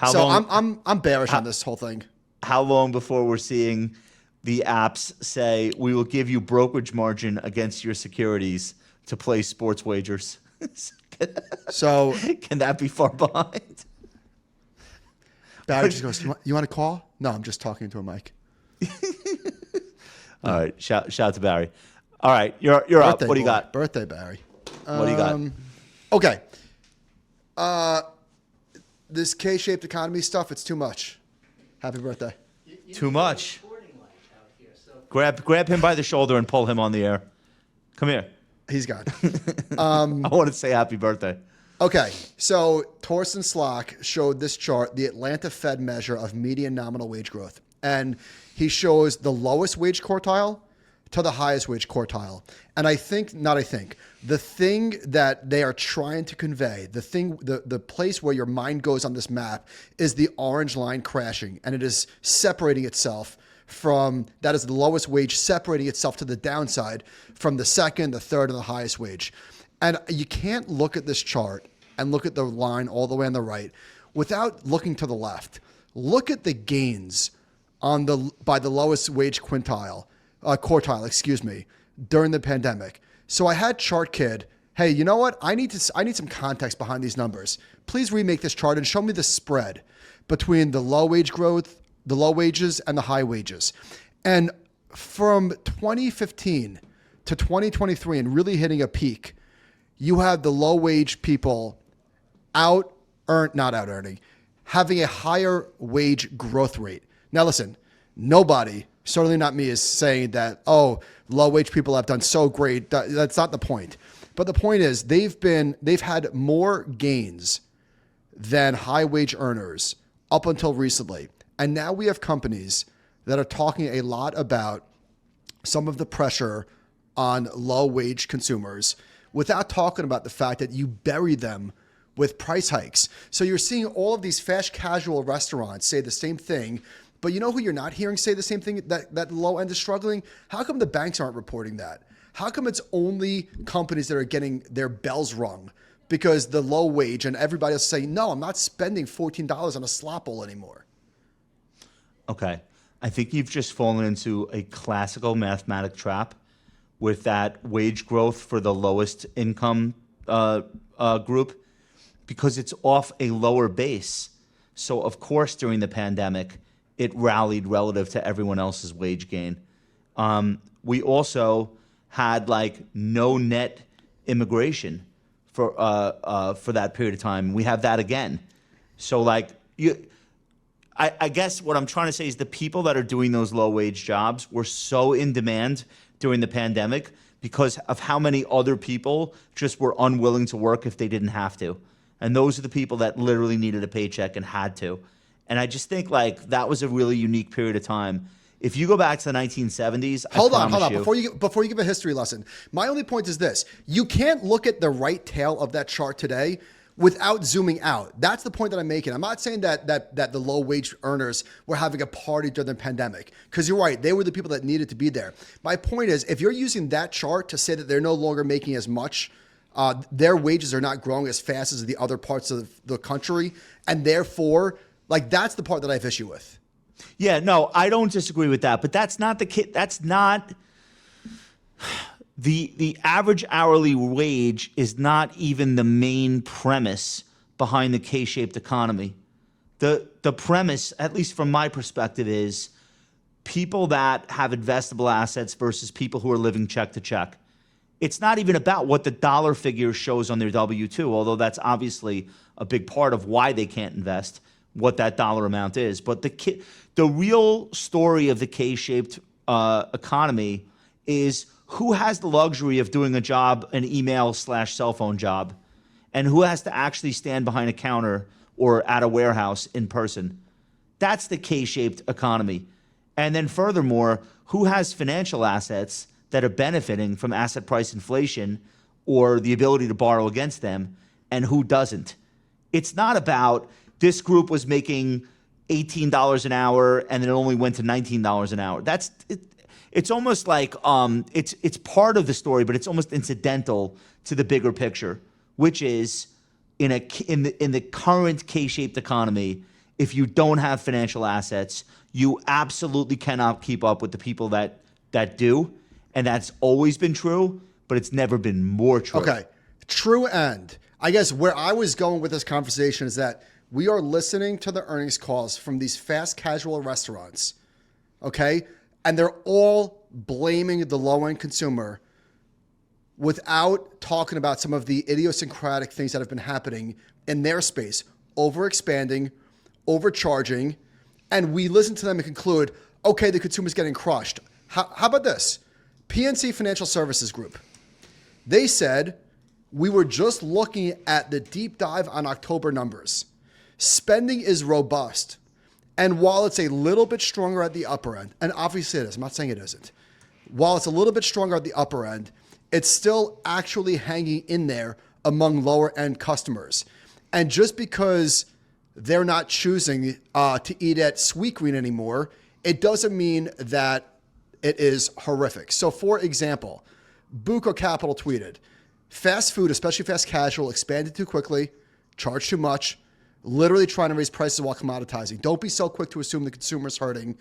I'm bearish on this whole thing. How long before we're seeing the apps say we will give you brokerage margin against your securities to play sports wagers? So can that be far behind? Barry just goes, you want to call? No, I'm just talking to a mic. All right. Shout out to Barry. All right. You're up. What do you got? Birthday, Barry. What do you got? Okay. This K-shaped economy stuff, it's too much. Happy birthday. Too much. Grab him by the shoulder and pull him on the air. Come here. He's gone. I want to say happy birthday. Okay, so Torsten Slok showed this chart, the Atlanta Fed measure of median nominal wage growth. And he shows the lowest wage quartile to the highest wage quartile. And the thing that they are trying to convey, the place where your mind goes on this map is the orange line crashing. And it is separating itself from, that is the lowest wage, separating itself to the downside from the second, the third, and the highest wage. And you can't look at this chart and look at the line all the way on the right without looking to the left. Look at the gains by the lowest wage quartile, during the pandemic. So I had Chart Kid, hey, you know what? I need some context behind these numbers. Please remake this chart and show me the spread between the low wage growth, the low wages, and the high wages. And from 2015 to 2023 and really hitting a peak, you have the low wage people not out earning, having a higher wage growth rate. Now listen, nobody, certainly not me, is saying that, low wage people have done so great. That's not the point. But the point is they've had more gains than high wage earners up until recently. And now we have companies that are talking a lot about some of the pressure on low wage consumers without talking about the fact that you bury them with price hikes. So you're seeing all of these fast casual restaurants say the same thing, but you know who you're not hearing say the same thing, that low end is struggling? How come the banks aren't reporting that? How come it's only companies that are getting their bells rung because the low wage and everybody else saying, no, I'm not spending $14 on a slop bowl anymore? Okay. I think you've just fallen into a classical mathematic trap with that wage growth for the lowest income group because it's off a lower base. So, of course, during the pandemic, it rallied relative to everyone else's wage gain. We also had like no net immigration for that period of time. We have that again. So like I guess what I'm trying to say is the people that are doing those low wage jobs were so in demand during the pandemic because of how many other people just were unwilling to work if they didn't have to. And those are the people that literally needed a paycheck and had to. And I just think like that was a really unique period of time. If you go back to the 1970s, hold on. Before you give a history lesson, my only point is this: you can't look at the right tail of that chart today without zooming out. That's the point that I'm making. I'm not saying that the low wage earners were having a party during the pandemic, because you're right, they were the people that needed to be there. My point is, if you're using that chart to say that they're no longer making as much Their wages are not growing as fast as the other parts of the country. And therefore, like, that's the part that I have issue with. Yeah, no, I don't disagree with that, but that's not that's not the average hourly wage is not even the main premise behind the K-shaped economy. The premise, at least from my perspective, is people that have investable assets versus people who are living check to check. It's not even about what the dollar figure shows on their W-2, although that's obviously a big part of why they can't invest, what that dollar amount is. But the real story of the K-shaped economy is who has the luxury of doing a job, an email/cell phone job, and who has to actually stand behind a counter or at a warehouse in person. That's the K-shaped economy. And then furthermore, who has financial assets that are benefiting from asset price inflation or the ability to borrow against them, and who doesn't. It's not about this group was making $18 an hour and then it only went to $19 an hour. It's almost like it's part of the story, but it's almost incidental to the bigger picture, which is in the current K-shaped economy, if you don't have financial assets, you absolutely cannot keep up with the people that do. And that's always been true, but it's never been more true. Okay, true end. I guess where I was going with this conversation is that we are listening to the earnings calls from these fast casual restaurants, okay? And they're all blaming the low-end consumer without talking about some of the idiosyncratic things that have been happening in their space, overexpanding, overcharging, and we listen to them and conclude, okay, the consumer's getting crushed. How about this? PNC Financial Services Group. They said, we were just looking at the deep dive on October numbers. Spending is robust. And while it's a little bit stronger at the upper end, and obviously it is, I'm not saying it isn't. While it's a little bit stronger at the upper end, it's still actually hanging in there among lower end customers. And just because they're not choosing to eat at Sweetgreen anymore, it doesn't mean that it is horrific. So for example, Buco Capital tweeted, fast food, especially fast casual, expanded too quickly, charged too much, literally trying to raise prices while commoditizing. Don't be so quick to assume the consumer's hurting.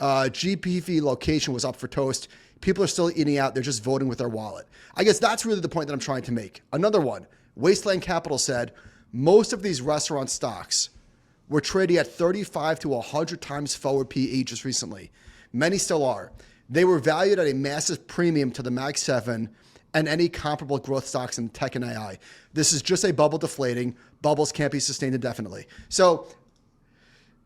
GPV location was up for toast. People are still eating out. They're just voting with their wallet. I guess that's really the point that I'm trying to make. Another one, Wasteland Capital said, most of these restaurant stocks were trading at 35 to 100 times forward PE just recently. Many still are. They were valued at a massive premium to the Mag 7 and any comparable growth stocks in tech and AI. This is just a bubble deflating. Bubbles can't be sustained indefinitely. So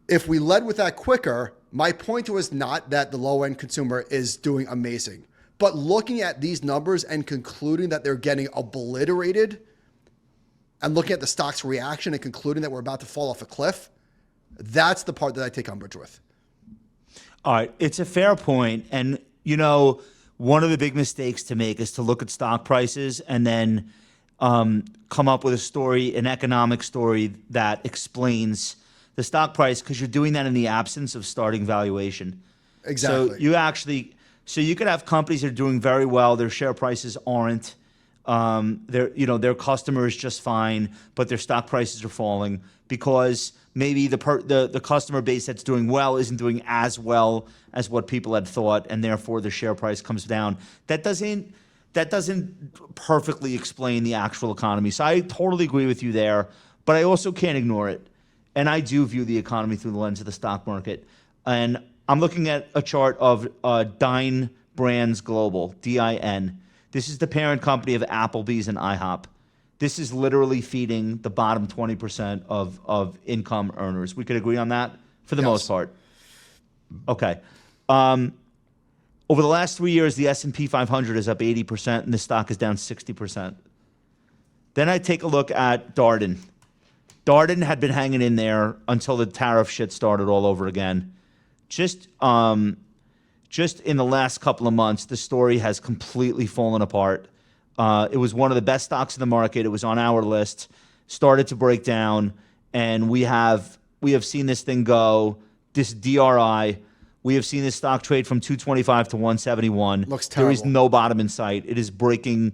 if we led with that quicker, my point was not that the low-end consumer is doing amazing, but looking at these numbers and concluding that they're getting obliterated and looking at the stock's reaction and concluding that we're about to fall off a cliff, that's the part that I take umbrage with. All right, it's a fair point. And, you know, one of the big mistakes to make is to look at stock prices and then come up with a story, an economic story that explains the stock price, because you're doing that in the absence of starting valuation. Exactly. So you could have companies that are doing very well, their share prices aren't. Their customers just fine, but their stock prices are falling because maybe the customer base that's doing well isn't doing as well as what people had thought, and therefore the share price comes down. That doesn't perfectly explain the actual economy. So I totally agree with you there, but I also can't ignore it. And I do view the economy through the lens of the stock market. And I'm looking at a chart of Dine Brands Global, DIN. This is the parent company of Applebee's and IHOP. This is literally feeding the bottom 20% of income earners. We could agree on that for the most part. Okay. Over the last 3 years, the S&P 500 is up 80%, and the stock is down 60%. Then I take a look at Darden. Darden had been hanging in there until the tariff shit started all over again. Just in the last couple of months, the story has completely fallen apart. It was one of the best stocks in the market. It was on our list, started to break down, and we have seen this thing go, this DRI. We have seen this stock trade from 225 to 171. Looks terrible. There is no bottom in sight. It is breaking.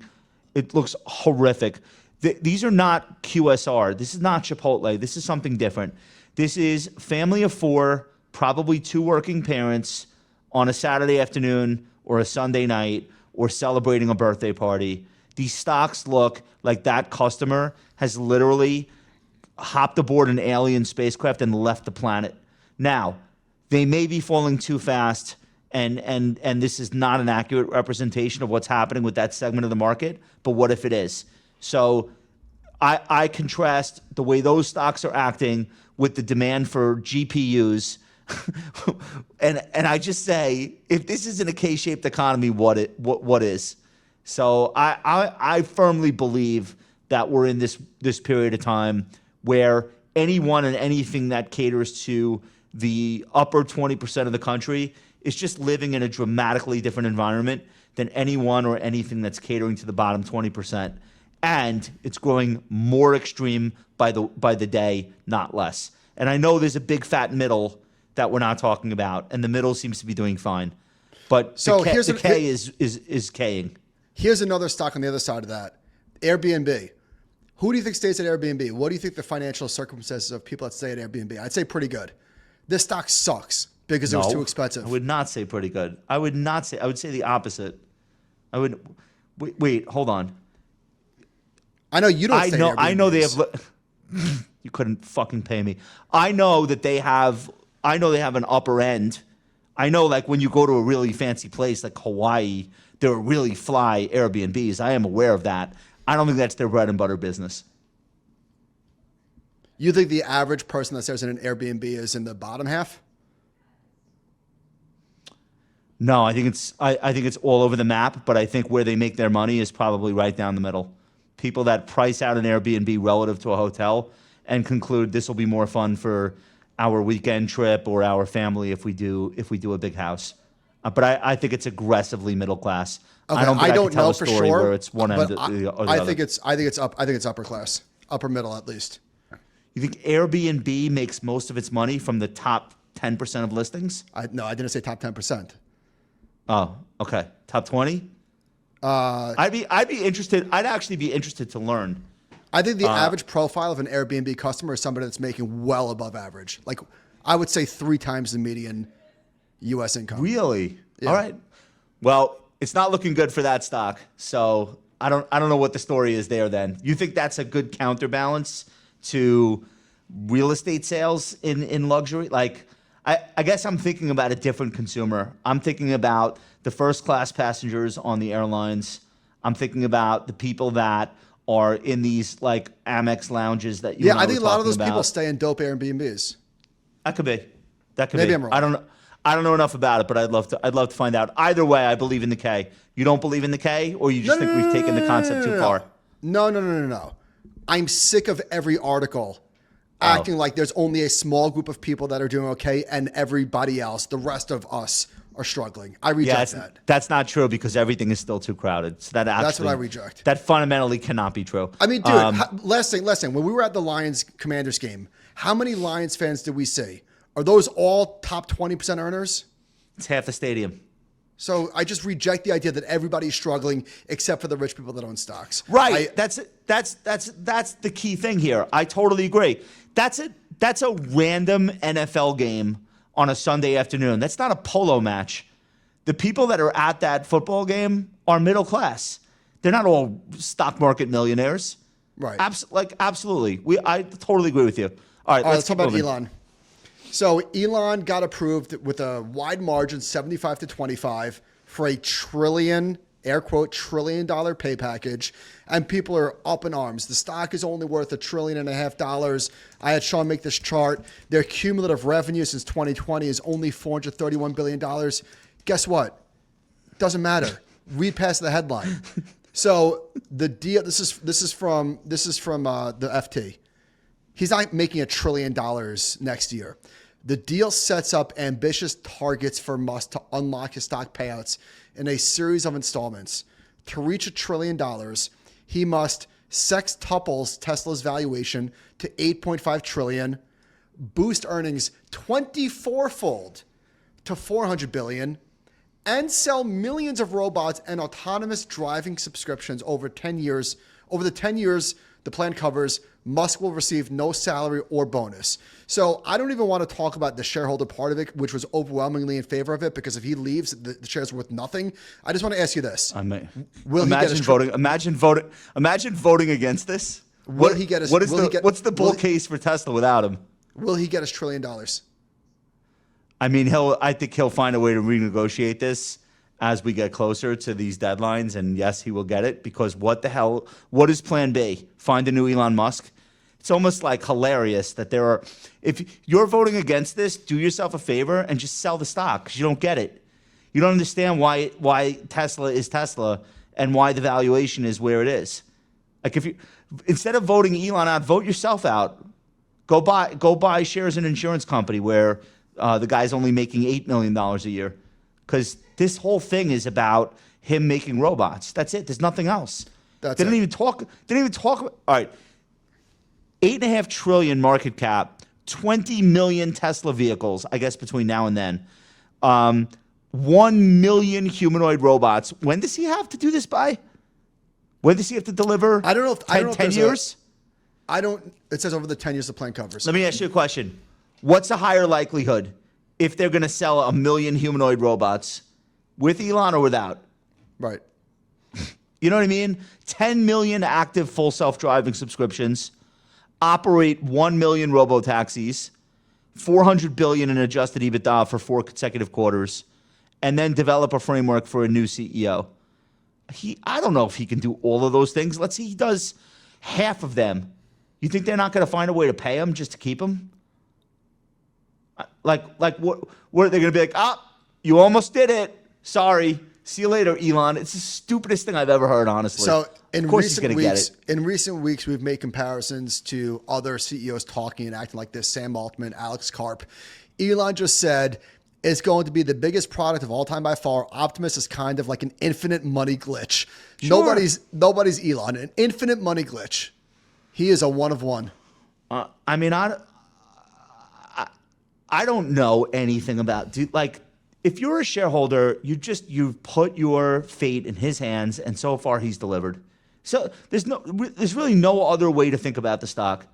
It looks horrific. These are not QSR. This is not Chipotle. This is something different. This is family of 4, probably 2 working parents on a Saturday afternoon or a Sunday night or celebrating a birthday party. These stocks look like that customer has literally hopped aboard an alien spacecraft and left the planet. Now, they may be falling too fast, and this is not an accurate representation of what's happening with that segment of the market, but what if it is? So I contrast the way those stocks are acting with the demand for GPUs. and I just say, if this isn't a K-shaped economy, what is? So I firmly believe that we're in this period of time where anyone and anything that caters to the upper 20% of the country is just living in a dramatically different environment than anyone or anything that's catering to the bottom 20%. And it's growing more extreme by the day, not less. And I know there's a big fat middle that we're not talking about, and the middle seems to be doing fine. But so the K is K-ing. Here's another stock on the other side of that. Airbnb. Who do you think stays at Airbnb? What do you think the financial circumstances of people that stay at Airbnb? I'd say pretty good. This stock sucks because it was too expensive. I would not say pretty good. I would say the opposite. Wait, hold on. I know you don't stay at Airbnb. I know they have you couldn't fucking pay me. I know they have an upper end. I know, like, when you go to a really fancy place like Hawaii, there are really fly Airbnbs. I am aware of that. I don't think that's their bread and butter business. You think the average person that stays in an Airbnb is in the bottom half? No, I think it's all over the map, but I think where they make their money is probably right down the middle. People that price out an Airbnb relative to a hotel and conclude this will be more fun for our weekend trip or our family if we do a big house. But I think it's aggressively middle class. Okay, I don't think I can tell know a for story sure, where it's one end or the other. I think it's upper class, upper middle at least. You think Airbnb makes most of its money from the top 10% of listings? No, I didn't say top 10%. Oh, okay. Top 20? I'd be interested. I'd actually be interested to learn. I think the average profile of an Airbnb customer is somebody that's making well above average. Like, I would say 3 times the median U.S. income. Really? Yeah. All right. Well, it's not looking good for that stock. So I don't know what the story is there then. You think that's a good counterbalance to real estate sales in luxury? Like, I guess I'm thinking about a different consumer. I'm thinking about the first class passengers on the airlines. I'm thinking about the people that are in these like Amex lounges that you. Yeah, I think a lot of those people stay in dope Airbnbs. That could be. That could Maybe be. I'm wrong. I don't know enough about it, but I'd love to find out. Either way, I believe in the K. You don't believe in the K, or you just think we've taken the concept too far? No. I'm sick of every article acting like there's only a small group of people that are doing okay and everybody else, the rest of us, are struggling. I reject that. That's not true because everything is still too crowded. So that's what I reject. That fundamentally cannot be true. I mean, dude, last thing. When we were at the Lions-Commanders game, how many Lions fans did we see? Are those all top 20% earners? It's half the stadium. So I just reject the idea that everybody's struggling except for the rich people that own stocks. Right. That's the key thing here. I totally agree. That's a random NFL game on a Sunday afternoon. That's not a polo match. The people that are at that football game are middle class. They're not all stock market millionaires. Right. Absolutely. I totally agree with you. All right, let's talk about Elon. So Elon got approved with a wide margin, 75 to 25, for a trillion, air quote, $1 trillion pay package. And people are up in arms. The stock is only worth $1.5 trillion. I had Sean make this chart. Their cumulative revenue since 2020 is only $431 billion. Guess what? Doesn't matter. Read past the headline. So the deal, this is from the FT. He's not making $1 trillion next year. The deal sets up ambitious targets for Musk to unlock his stock payouts in a series of installments. To reach $1 trillion, he must sextuple Tesla's valuation to $8.5 trillion, boost earnings 24-fold to $400 billion, and sell millions of robots and autonomous driving subscriptions over 10 years. Over the 10 years the plan covers, Musk will receive no salary or bonus. So I don't even want to talk about the shareholder part of it, which was overwhelmingly in favor of it, because if he leaves, the shares are worth nothing. I just want to ask you this. Imagine voting against this. Will he get his, what's the bull case for Tesla without him? Will he get his $1 trillion? I mean, I think he'll find a way to renegotiate this as we get closer to these deadlines, and yes, he will get it, because what is plan B? Find a new Elon Musk? It's almost like hilarious that if you're voting against this, do yourself a favor and just sell the stock, because you don't get it. You don't understand why Tesla is Tesla and why the valuation is where it is. Like, instead of voting Elon out, vote yourself out. Go buy shares in an insurance company where the guy's only making $8 million a year, because this whole thing is about him making robots. That's it. There's nothing else. Didn't even talk. All right. $8.5 trillion market cap, 20 million Tesla vehicles, I guess, between now and then. 1 million humanoid robots. When does he have to do this by? When does he have to deliver? I don't know. 10 years? It says over the 10 years the plan covers. Let me ask you a question. What's a higher likelihood if they're going to sell 1 million humanoid robots, with Elon or without? Right. You know what I mean? 10 million active full self-driving subscriptions, operate 1 million robo-taxis, $400 billion in adjusted EBITDA for 4 consecutive quarters, and then develop a framework for a new CEO. I don't know if he can do all of those things. Let's say he does half of them. You think they're not going to find a way to pay him just to keep him? Like what are they going to be like? You almost did it. Sorry. See you later, Elon. It's the stupidest thing I've ever heard, honestly. So of course he's going to get it. In recent weeks, we've made comparisons to other CEOs talking and acting like this. Sam Altman, Alex Karp. Elon just said it's going to be the biggest product of all time by far. Optimus is kind of like an infinite money glitch. Sure. Nobody's Elon. An infinite money glitch. He is a one of one. I mean, I don't know anything about, dude. Like, if you're a shareholder, you've put your fate in his hands, and so far he's delivered. So there's really no other way to think about the stock.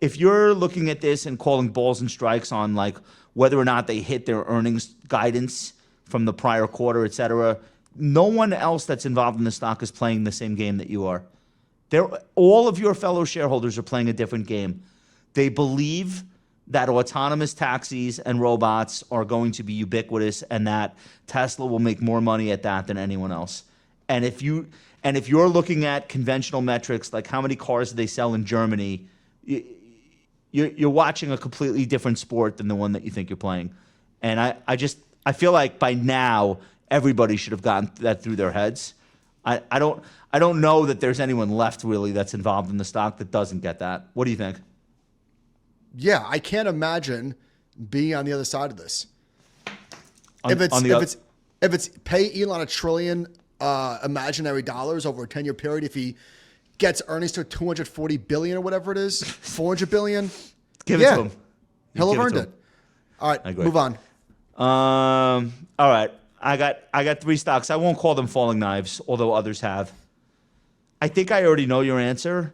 If you're looking at this and calling balls and strikes on like whether or not they hit their earnings guidance from the prior quarter, et cetera, no one else that's involved in the stock is playing the same game that you are. All of your fellow shareholders are playing a different game. They believe that autonomous taxis and robots are going to be ubiquitous, and that Tesla will make more money at that than anyone else. And if you're looking at conventional metrics, like how many cars do they sell in Germany, you're watching a completely different sport than the one that you think you're playing. And I feel like by now everybody should have gotten that through their heads. I don't know that there's anyone left really that's involved in the stock that doesn't get that. What do you think? Yeah, I can't imagine being on the other side of this. If it's pay Elon $1 trillion imaginary dollars over a 10-year period, if he gets earnings to $240 billion or whatever it is, $400 billion, give it to him. He'll have earned it. All right, move on. All right, I got 3 stocks. I won't call them falling knives, although others have. I think I already know your answer.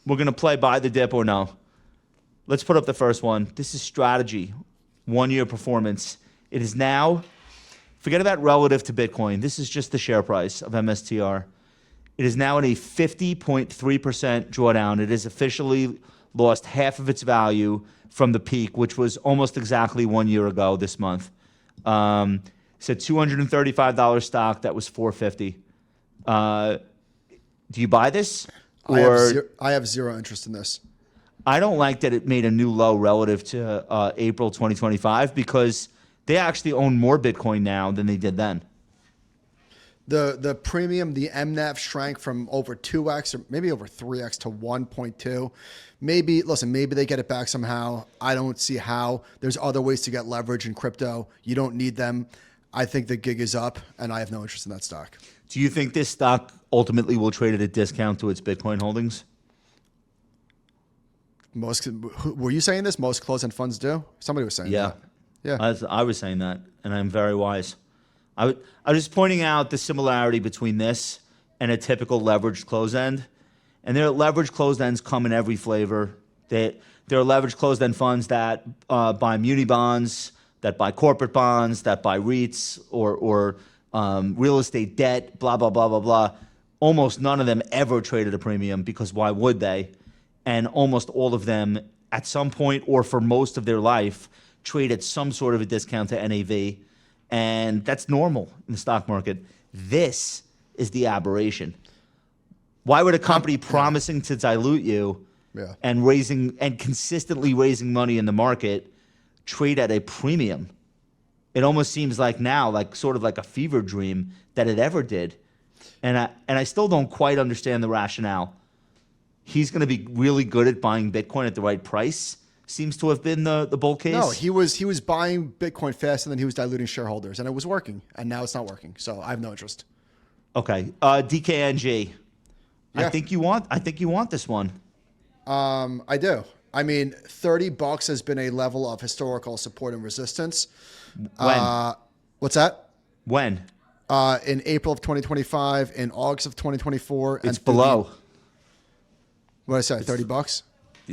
We're going to play buy the dip or no. Let's put up the first one. This is strategy, 1-year performance. It is now, forget about relative to Bitcoin. This is just the share price of MSTR. It is now at a 50.3% drawdown. It has officially lost half of its value from the peak, which was almost exactly 1 year ago this month. It's a $235 stock that was $450. Do you buy this? I have zero interest in this. I don't like that it made a new low relative to April 2025, because they actually own more Bitcoin now than they did then. The premium, the MNAV shrank from over 2x or maybe over 3x to 1.2. Maybe they get it back somehow. I don't see how. There's other ways to get leverage in crypto. You don't need them. I think the gig is up, and I have no interest in that stock. Do you think this stock ultimately will trade at a discount to its Bitcoin holdings? Were you saying this? Most closed-end funds do? Somebody was saying that. Yeah. I was saying that, and I'm very wise. I was just pointing out the similarity between this and a typical leveraged close end. And their leveraged closed ends come in every flavor. There are leveraged closed end funds that buy muni bonds, that buy corporate bonds, that buy REITs or real estate debt, blah, blah, blah, blah, blah. Almost none of them ever traded a premium because why would they? And almost all of them at some point or for most of their life trade at some sort of a discount to NAV. And that's normal in the stock market. This is the aberration. Why would a company promising to dilute you and consistently raising money in the market trade at a premium? It almost seems like now, like sort of like a fever dream that it ever did. And I still don't quite understand the rationale. He's going to be really good at buying Bitcoin at the right price. Seems to have been the bull case. No, he was buying Bitcoin faster than he was diluting shareholders, and it was working. And now it's not working. So I have no interest. Okay, DKNG. Yeah. I think you want this one. I do. I mean, $30 has been a level of historical support and resistance. When? What's that? When? In April of 2025, in August of 2024. It's below. What did I say? $30?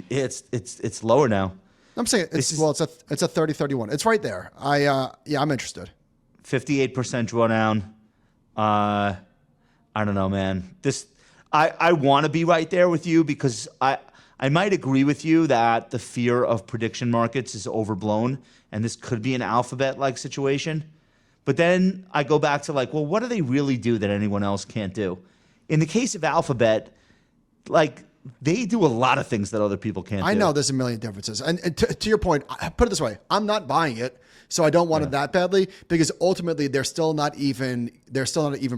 It's lower now. I'm saying it's a 30-31. It's right there. I'm interested. 58% drawdown. I don't know, man. I want to be right there with you because I might agree with you that the fear of prediction markets is overblown and this could be an Alphabet-like situation. But then I go back to like, well, what do they really do that anyone else can't do? In the case of Alphabet, like they do a lot of things that other people can't do. I know there's a million differences. And to your point, put it this way, I'm not buying it. So I don't want it that badly because ultimately they're still not even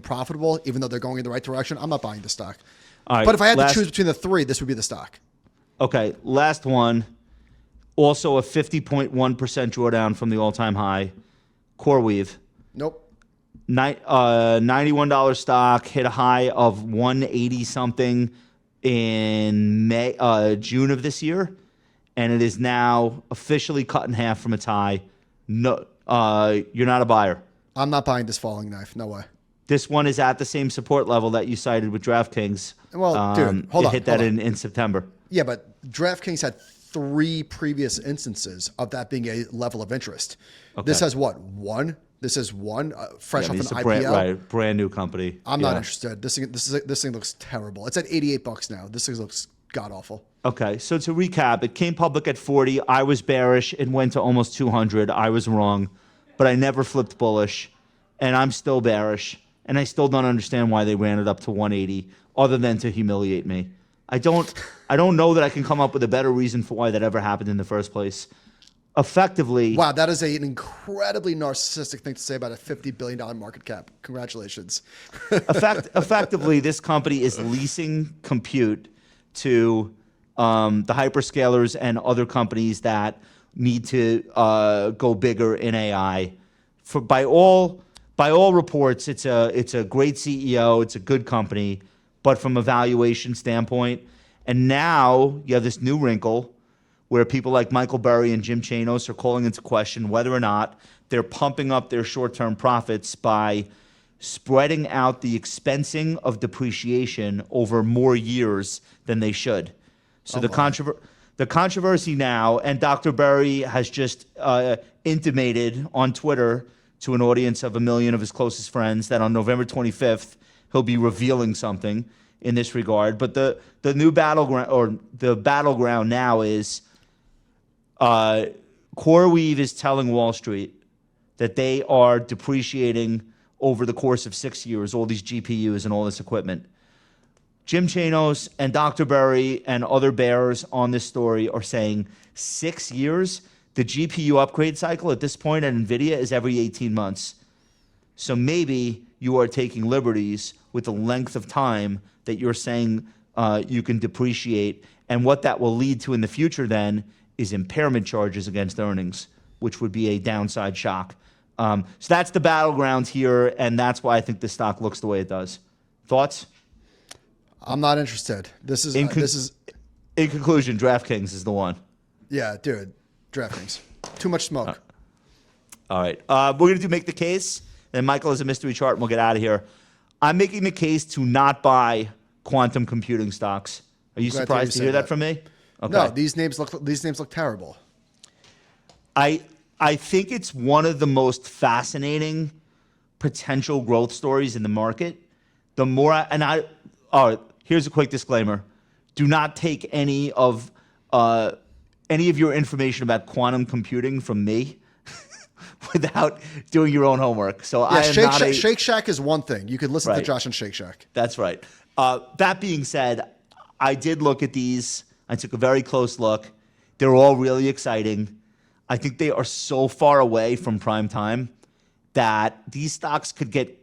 profitable, even though they're going in the right direction. I'm not buying the stock. All right, but if I had to choose between the three, this would be the stock. Okay, last one. Also a 50.1% drawdown from the all-time high. CoreWeave. Nope. $91 stock hit a high of 180 something in June of this year, and it is now officially cut in half from its high. No, you're not a buyer. I'm not buying this falling knife. No way. This one is at the same support level that you cited with DraftKings. Well, dude, hold on. It hit that in September. Yeah, but DraftKings had 3 previous instances of that being a level of interest. Okay. This has what? One? This is one fresh off an IPO. Brand new company. I'm not interested. This thing looks terrible. It's at $88 now. This thing looks god awful. Okay, so to recap, it came public at 40. I was bearish. It went to almost 200. I was wrong, but I never flipped bullish, and I'm still bearish, and I still don't understand why they ran it up to 180, other than to humiliate me. I don't know that I can come up with a better reason for why that ever happened in the first place. Effectively, wow, that is an incredibly narcissistic thing to say about a $50 billion market cap. Congratulations. Effectively, this company is leasing compute to the hyperscalers and other companies that need to go bigger in AI. By all reports, it's a great CEO. It's a good company, but from a valuation standpoint, and now you have this new wrinkle where people like Michael Burry and Jim Chanos are calling into question whether or not they're pumping up their short-term profits by spreading out the expensing of depreciation over more years than they should. So the controversy now, and Dr. Burry has just intimated on Twitter to an audience of 1 million of his closest friends that on November 25th, he'll be revealing something in this regard. But the new battleground, or the battleground now is CoreWeave is telling Wall Street that they are depreciating over the course of 6 years, all these GPUs and all this equipment. Jim Chanos and Dr. Burry and other bears on this story are saying 6 years? The GPU upgrade cycle at this point at NVIDIA is every 18 months. So maybe you are taking liberties with the length of time that you're saying you can depreciate. And what that will lead to in the future then is impairment charges against earnings, which would be a downside shock. So that's the battleground here, and that's why I think the stock looks the way it does. Thoughts? I'm not interested. In conclusion, DraftKings is the one. Yeah, dude, DraftKings. Too much smoke. All right. We're going to do make the case, and Michael has a mystery chart, and we'll get out of here. I'm making the case to not buy quantum computing stocks. Are you surprised to hear that from me? Okay. No, these names look terrible. I think it's one of the most fascinating potential growth stories in the market. The more here's a quick disclaimer: do not take any of your information about quantum computing from me without doing your own homework. So Yeah, Shake Shack is one thing. You could listen to Right. Josh on Shake Shack. That's right. That being said, I did look at these. I took a very close look. They're all really exciting. I think they are so far away from prime time that these stocks could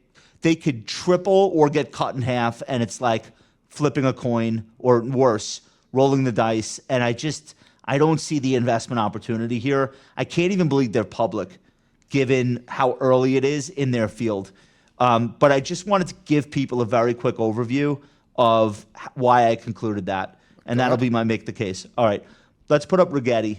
triple or get cut in half, and it's like flipping a coin, or worse, rolling the dice. And I don't see the investment opportunity here. I can't even believe they're public, given how early it is in their field. But I just wanted to give people a very quick overview of why I concluded that. And that'll be my make the case. All right, let's put up Rigetti.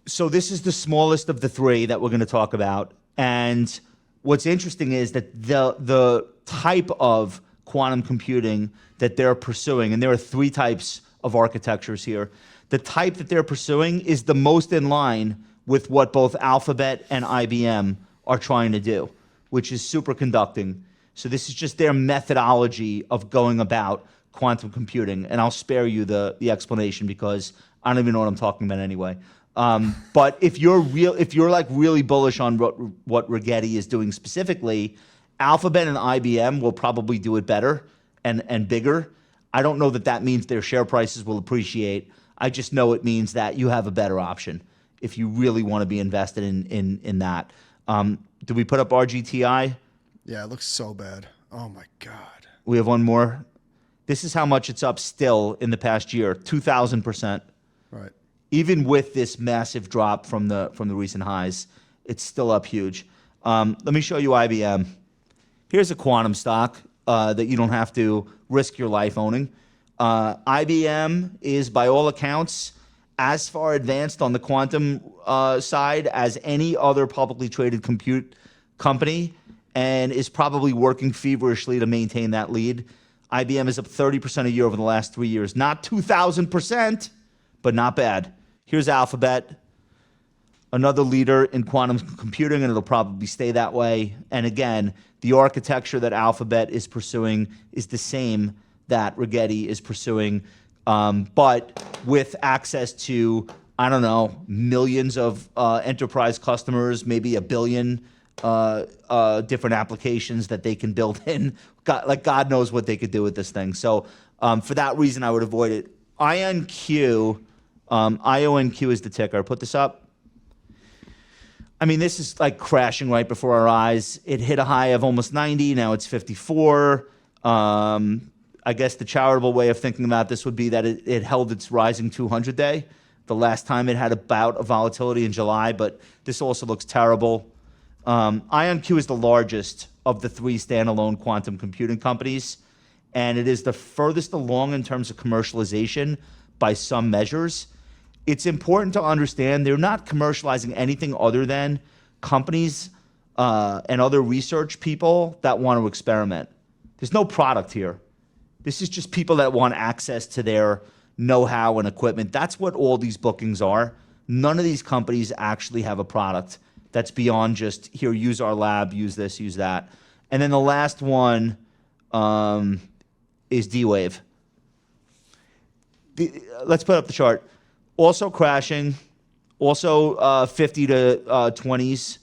So this is the smallest of the three that we're going to talk about. And what's interesting is that the type of quantum computing that they're pursuing, and there are three types of architectures here. The type that they're pursuing is the most in line with what both Alphabet and IBM are trying to do, which is superconducting. So this is just their methodology of going about quantum computing. And I'll spare you the explanation because I don't even know what I'm talking about anyway. But if you're like really bullish on what Rigetti is doing specifically, Alphabet and IBM will probably do it better and bigger. I don't know that means their share prices will appreciate. I just know it means that you have a better option if you really want to be invested in that. Did we put up RGTI? Yeah, it looks so bad. Oh my God. We have one more. This is how much it's up still in the past year, 2,000%. Right. Even with this massive drop from the recent highs, it's still up huge. Let me show you IBM. Here's a quantum stock that you don't have to risk your life owning. IBM is, by all accounts, as far advanced on the quantum side as any other publicly traded compute company, and is probably working feverishly to maintain that lead. IBM is up 30% a year over the last 3 years. Not 2,000%, but not bad. Here's Alphabet, another leader in quantum computing, and it'll probably stay that way. And again, the architecture that Alphabet is pursuing is the same that Rigetti is pursuing, but with access to, I don't know, millions of enterprise customers, maybe 1 billion different applications that they can build in. God knows what they could do with this thing. So for that reason, I would avoid it. IonQ, IONQ is the ticker. Put this up. I mean, this is like crashing right before our eyes. It hit a high of almost 90. Now it's 54. I guess the charitable way of thinking about this would be that it held its rising 200 day. The last time it had a bout of volatility in July, but this also looks terrible. IonQ is the largest of the three standalone quantum computing companies, and it is the furthest along in terms of commercialization by some measures. It's important to understand they're not commercializing anything other than companies and other research people that want to experiment. There's no product here. This is just people that want access to their know-how and equipment. That's what all these bookings are. None of these companies actually have a product that's beyond just, here, use our lab, use this, use that. And then the last one is D-Wave. Let's put up the chart. Also crashing, also 50 to 20s.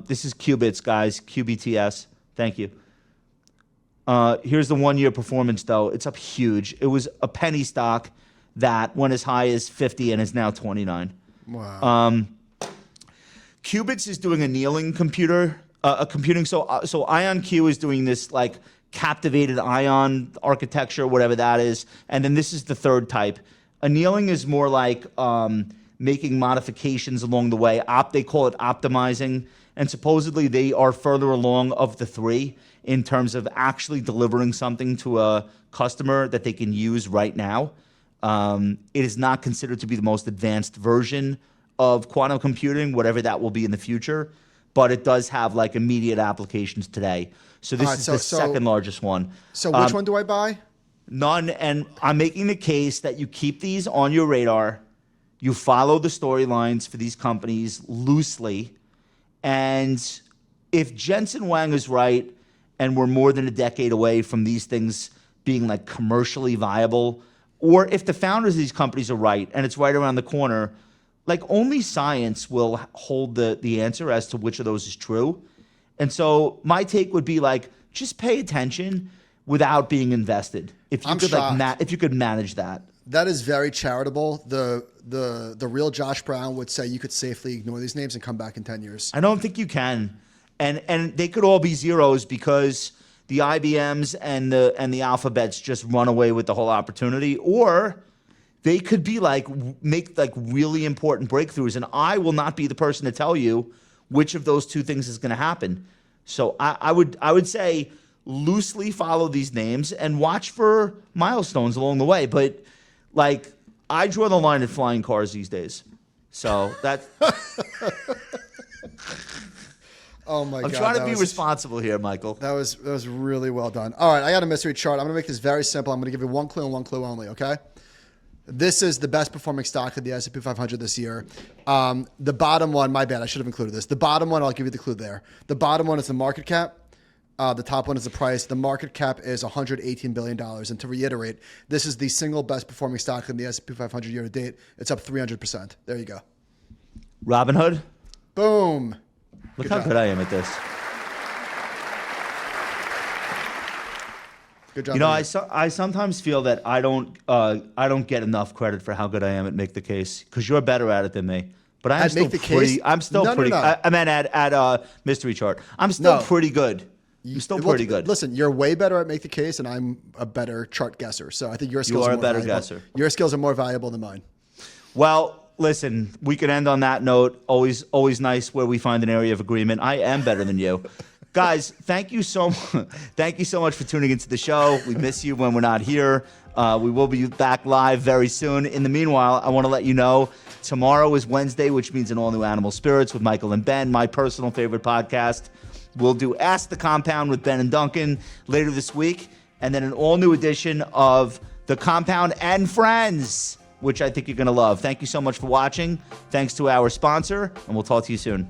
This is qubits, guys, QBTS. Thank you. Here's the 1 year performance, though. It's up huge. It was a penny stock that went as high as 50 and is now 29. Wow. Qubits is doing annealing computing. So IonQ is doing this like captivated ion architecture, whatever that is. And then this is the third type. Annealing is more like making modifications along the way. They call it optimizing. And supposedly they are further along of the three in terms of actually delivering something to a customer that they can use right now. It is not considered to be the most advanced version of quantum computing, whatever that will be in the future, but it does have like immediate applications today. So this is the second largest one. So which one do I buy? None. And I'm making the case that you keep these on your radar. You follow the storylines for these companies loosely. And if Jensen Huang is right, and we're more than a decade away from these things being like commercially viable, or if the founders of these companies are right and it's right around the corner, like only science will hold the answer as to which of those is true. And so my take would be like, just pay attention without being invested. If you if you could manage that. That is very charitable. The real Josh Brown would say you could safely ignore these names and come back in 10 years. I don't think you can. And they could all be zeros because the IBMs and the Alphabets just run away with the whole opportunity, or they could be like make like really important breakthroughs, and I will not be the person to tell you which of those two things is going to happen. So I would say loosely follow these names and watch for milestones along the way. But like I draw the line at flying cars these days. So that. Oh my God! I'm trying to be responsible here, Michael. That was really well done. All right, I got a mystery chart. I'm going to make this very simple. I'm going to give you one clue and one clue only. Okay. This is the best performing stock of the S&P 500 this year. The bottom one, my bad, I should have included this. The bottom one, I'll give you the clue there. The bottom one is the market cap. The top one is the price. The market cap is $118 billion. And to reiterate, this is the single best performing stock in the S&P 500 year to date. It's up 300%. There you go. Robinhood? Boom. Look how good I am at this. Good job. You know, I sometimes feel that I don't get enough credit for how good I am at Make the Case because you're better at it than me. But I'm still pretty. I'm still pretty. No. I meant at Mystery Chart. I'm still pretty good. You're still pretty good. Listen, you're way better at Make the Case, and I'm a better chart guesser. So I think your skills are more valuable. Guesser. Your skills are more valuable than mine. Well, listen, we could end on that note. Always nice where we find an area of agreement. I am better than you. Guys, thank you so much for tuning into the show. We miss you when we're not here. We will be back live very soon. In the meanwhile, I want to let you know tomorrow is Wednesday, which means an all-new Animal Spirits with Michael and Ben, my personal favorite podcast. We'll do Ask the Compound with Ben and Duncan later this week, and then an all-new edition of The Compound and Friends, which I think you're going to love. Thank you so much for watching. Thanks to our sponsor, and we'll talk to you soon.